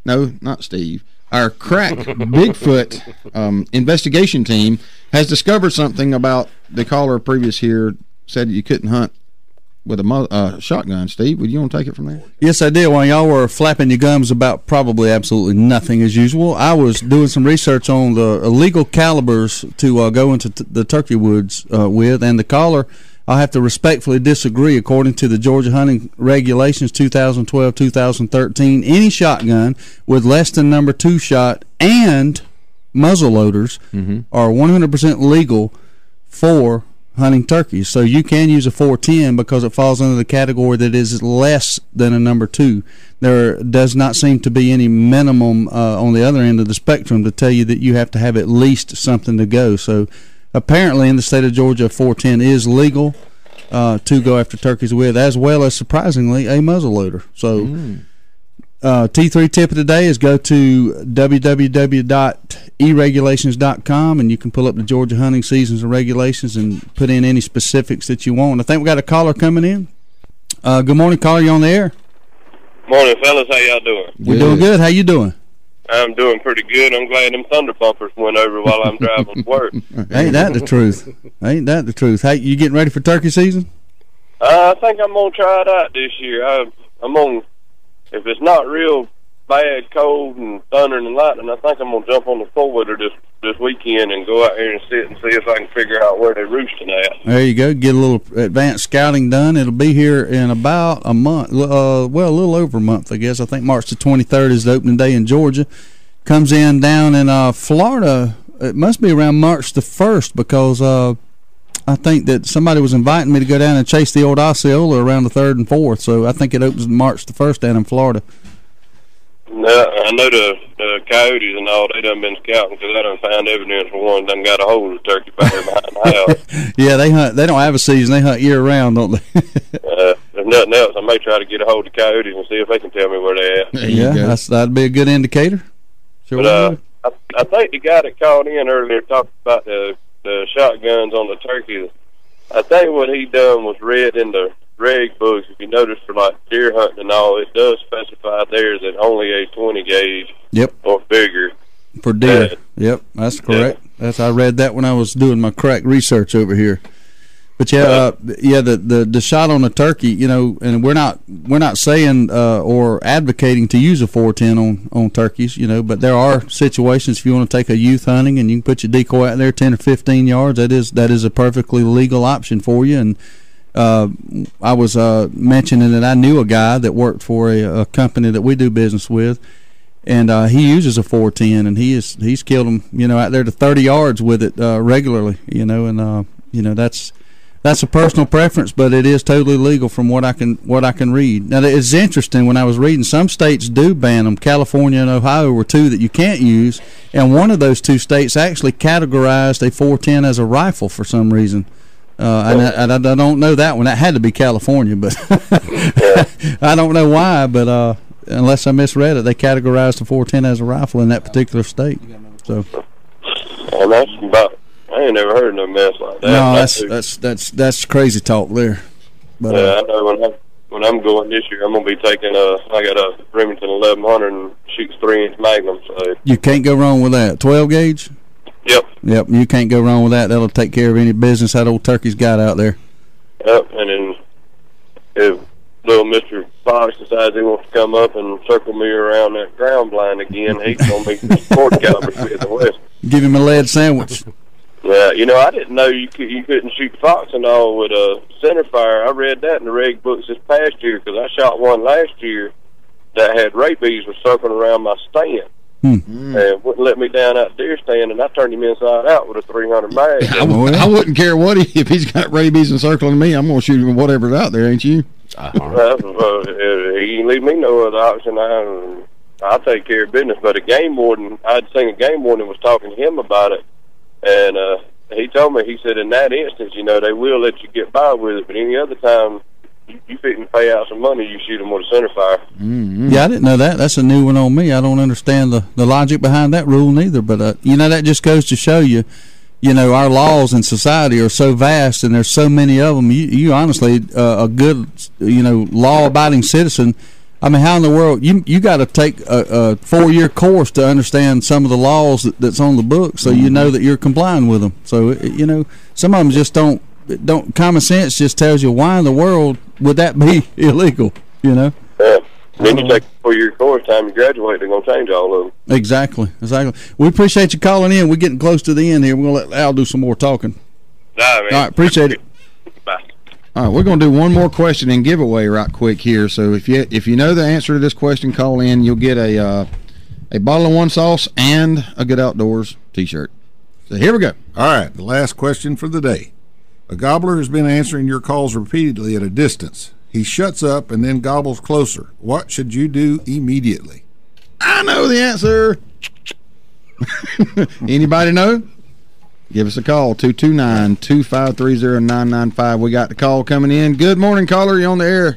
no, not Steve, our crack Bigfoot investigation team has discovered something about the caller previous here said you couldn't hunt with a shotgun. Steve, would you want to take it from there? Yes, I did. While y'all were flapping your gums about probably absolutely nothing as usual, I was doing some research on the illegal calibers to go into the turkey woods with, and the caller, I'll have to respectfully disagree. According to the Georgia Hunting Regulations 2012-2013, any shotgun with less than number 2 shot and muzzle loaders are 100% legal for hunting turkeys. So you can use a 410 because it falls under the category that is less than a number 2. There does not seem to be any minimum on the other end of the spectrum to tell you that you have to have at least something to go. So apparently in the state of Georgia, a 410 is legal to go after turkeys with, as well as, surprisingly, a muzzle loader. So T3 tip of the day is go to www.eregulations.com and you can pull up the Georgia hunting seasons and regulations and put in any specifics that you want. I think we got a caller coming in. Good morning, caller. You on the air? Morning, fellas. How y'all doing? We're doing good. How you doing? I'm doing pretty good. I'm glad them thunder bumpers went over while I'm driving to work. Ain't that the truth? Ain't that the truth? Hey, you getting ready for turkey season? I think I'm gonna try it out this year. I'm gonna. If it's not real bad, cold, and thundering and lightning, I think I'm going to jump on the four-wheeler this weekend and go out here and sit and see if I can figure out where they're roosting at. There you go. Get a little advanced scouting done. It'll be here in about a month. Well, a little over a month, I guess. I think March the 23rd is the opening day in Georgia. Comes in down in Florida. It must be around March the 1st because I think that somebody was inviting me to go down and chase the old Osceola around the 3rd and 4th, so I think it opens March the 1st down in Florida. No, I know the coyotes and all, they done been scouting because I done found evidence for one done got a hold of the turkey fire behind the house. Yeah, they hunt. They don't have a season. They hunt year-round, don't they? If nothing else, I may try to get a hold of the coyotes and see if they can tell me where they're at. Yeah, that'd be a good indicator. Sure. But I think the guy that called in earlier talked about the shotguns on the turkeys. I think what he done was read in the reg books. If you notice, for like deer hunting and all, it does specify theirs at only a 20 gauge or bigger for deer. Yep, that's correct. I read that when I was doing my crack research over here. But the shot on the turkey, you know, and we're not saying or advocating to use a 410 on turkeys, you know, but there are situations if you want to take a youth hunting and you can put your decoy out there 10 or 15 yards, that is a perfectly legal option for you. And I was mentioning that I knew a guy that worked for a company that we do business with, and he uses a 410, and he's killed them, you know, out there to 30 yards with it regularly, you know, and you know, that's a personal preference, but it is totally legal from what I can read. Now, it's interesting, when I was reading, some states do ban them. California and Ohio were two that you can't use, and one of those two states actually categorized a 410 as a rifle for some reason. And I don't know that one. That had to be California, but I don't know why. But unless I misread it, they categorized the 410 as a rifle in that particular state. So, and that's about. I ain't never heard of no mess like that. No, that's crazy talk there. But I know when I'm going this year, I'm gonna be taking I got a Remington 1100 and shoots 3-inch Magnum. So you can't go wrong with that. 12 gauge. Yep. You can't go wrong with that. That'll take care of any business that old turkey's got out there. Yep. And then if little Mr. Fox decides he wants to come up and circle me around that ground blind again, he's gonna be sport caliber in the West. Give him a lead sandwich. Yeah, you know, I didn't know you couldn't shoot fox and all with a center fire. I read that in the reg books this past year because I shot one last year that had rabies was circling around my stand. And wouldn't let me down out deer stand, and I turned him inside out with a 300 mag. I wouldn't care if he's got rabies and circling me. I'm going to shoot him whatever's out there, ain't you? He can leave me no other option. I'll take care of business. But a game warden, I'd seen a game warden was talking to him about it, and he told me, he said, in that instance, you know, they will let you get by with it, but any other time, you fit and pay out some money, you shoot them with a center fire. Yeah, I didn't know that. That's a new one on me. I don't understand the logic behind that rule neither. But you know, that just goes to show you, you know, our laws in society are so vast, and there's so many of them. You honestly, a good, you know, law-abiding citizen. I mean, how in the world you got to take a 4-year course to understand some of the laws that's on the book, so you know that you're complying with them. So you know, some of them just don't. Common sense just tells you, why in the world would that be illegal, you know? Yeah. Then you take a 4-year course, time you graduate, they're going to change all of them. Exactly. We appreciate you calling in. We're getting close to the end here. We're going to let Al do some more talking. All right, appreciate it. Bye. All right, we're going to do one more question and giveaway right quick here. So if you know the answer to this question, call in. You'll get a bottle of One Sauce and a Good Outdoors T-shirt. So here we go. All right, the last question for the day. A gobbler has been answering your calls repeatedly at a distance. He shuts up and then gobbles closer. What should you do immediately? I know the answer. Anybody know? Give us a call, 229-2530-995. We got the call coming in. Good morning, caller. You on the air?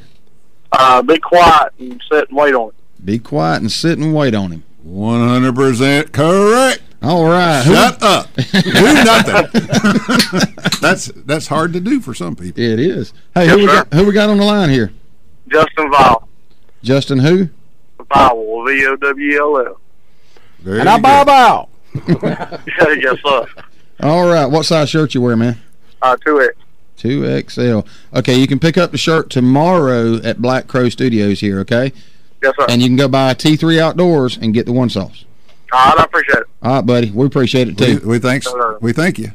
Be quiet and sit and wait on him. Be quiet and sit and wait on him. 100% correct. All right. Shut up. Do nothing. That's hard to do for some people. It is. Hey, who we got on the line here? Justin Vowell. Justin who? Vowell, V-O-W-E-L-L. And I bow. Yes, sir. All right. What size shirt you wear, man? 2X. 2XL. Okay, you can pick up the shirt tomorrow at Black Crow Studios here, okay? Yes, sir. And you can go buy T3 Outdoors and get the One Sauce. All right, I appreciate it. All right, buddy. We appreciate it, too. We thank you.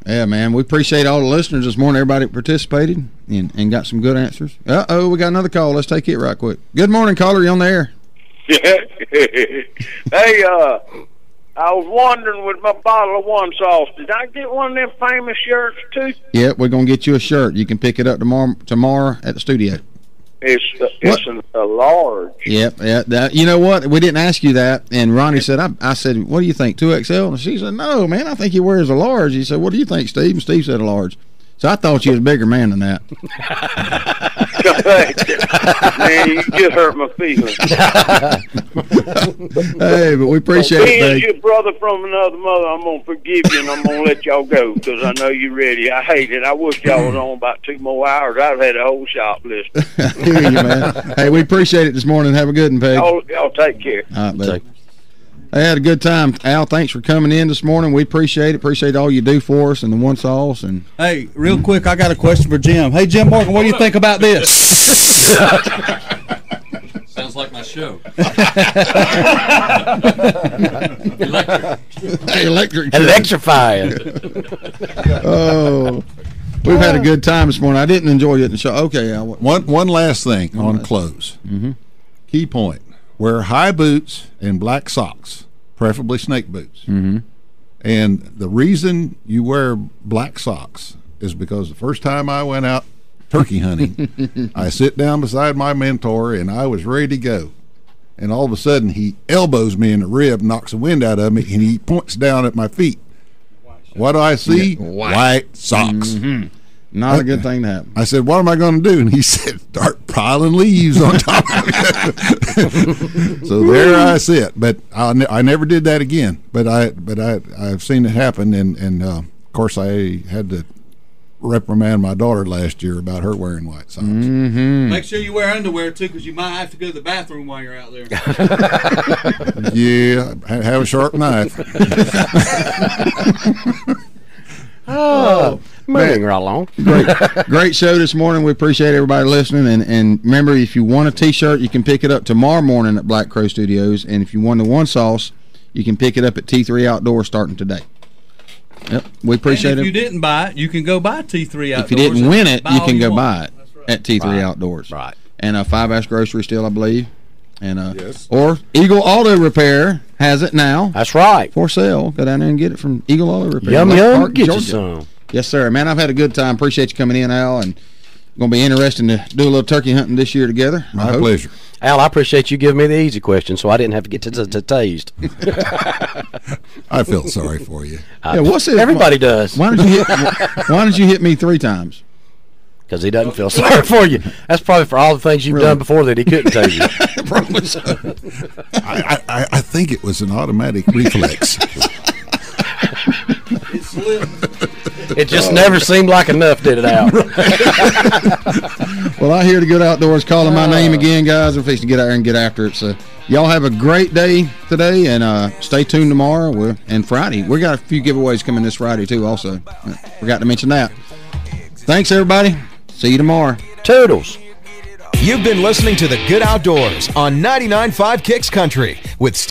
Yeah, man. We appreciate all the listeners this morning, everybody that participated and got some good answers. Uh-oh, we got another call. Let's take it right quick. Good morning, caller. You on the air? Hey, I was wondering with my bottle of One Sauce, did I get one of them famous shirts, too? Yep, we're going to get you a shirt. You can pick it up tomorrow at the studio. It's a large. Yep. Yeah, you know what? We didn't ask you that. And Ronnie said, I said, what do you think, 2XL? And she said, no, man, I think he wears a large. He said, what do you think, Steve? And Steve said a large. So I thought you was a bigger man than that. Man, you just hurt my feelings. Hey, but we appreciate it. Being your brother from another mother, I'm going to forgive you and I'm going to let y'all go because I know you're ready. I hate it. I wish y'all was on about 2 more hours. I've had a whole shop list. I hear you, man. Hey, we appreciate it this morning. Have a good one, Peg. Y'all take care. All right, buddy. I had a good time. Al, thanks for coming in this morning. We appreciate it. Appreciate all you do for us and the one sauce. And hey, real quick, I got a question for Jim. Hey, Jim Morgan, what do you think about this? Sounds like my show. Electrifying. Oh, we've had a good time this morning. I didn't enjoy it in the show. Okay, Al. One last thing on clothes. Key point. Wear high boots and black socks, preferably snake boots. And the reason you wear black socks is because the first time I went out turkey hunting, I sit down beside my mentor, and I was ready to go. And all of a sudden, he elbows me in the rib, knocks the wind out of me, and he points down at my feet. What do I see? White socks. Not a good thing to happen. I said, what am I going to do? And he said, start piling leaves on top of it. So there I sit. But I never did that again. But I've seen it happen. And of course, I had to reprimand my daughter last year about her wearing white socks. Make sure you wear underwear, too, because you might have to go to the bathroom while you're out there. Yeah, have a sharp knife. Moving right along. Great show this morning. We appreciate everybody listening. And remember, if you want a T-shirt, you can pick it up tomorrow morning at Black Crow Studios. And if you want the one sauce, you can pick it up at T3 Outdoors starting today. Yep, we appreciate it. If you didn't buy it, you can go buy T3 Outdoors. If you didn't win it, you can go buy it at T3 Outdoors. Right. And Five Ash Grocery still, I believe. And or Eagle Auto Repair has it now. That's right. For sale. Go down there and get it from Eagle Auto Repair. Yum, Park, get Georgia. you some. Yes, sir. Man, I've had a good time. Appreciate you coming in, Al, and going to be interesting to do a little turkey hunting this year together. My pleasure. Al, I appreciate you giving me the easy question so I didn't have to get to tased. I feel sorry for you. What's it? Everybody does. Why did you hit me 3 times? Because he doesn't feel sorry for you. That's probably for all the things you've done before that he couldn't tell you. Probably so. I think it was an automatic reflex. It slipped. It just never seemed like enough, did it, Al? Well, I hear the Good Outdoors calling my name again, guys. I'm fixing to get out there and get after it. So y'all have a great day today, and stay tuned tomorrow and Friday. We got a few giveaways coming this Friday, too, also. Forgot to mention that. Thanks, everybody. See you tomorrow. Toodles. You've been listening to The Good Outdoors on 99.5 Kicks Country with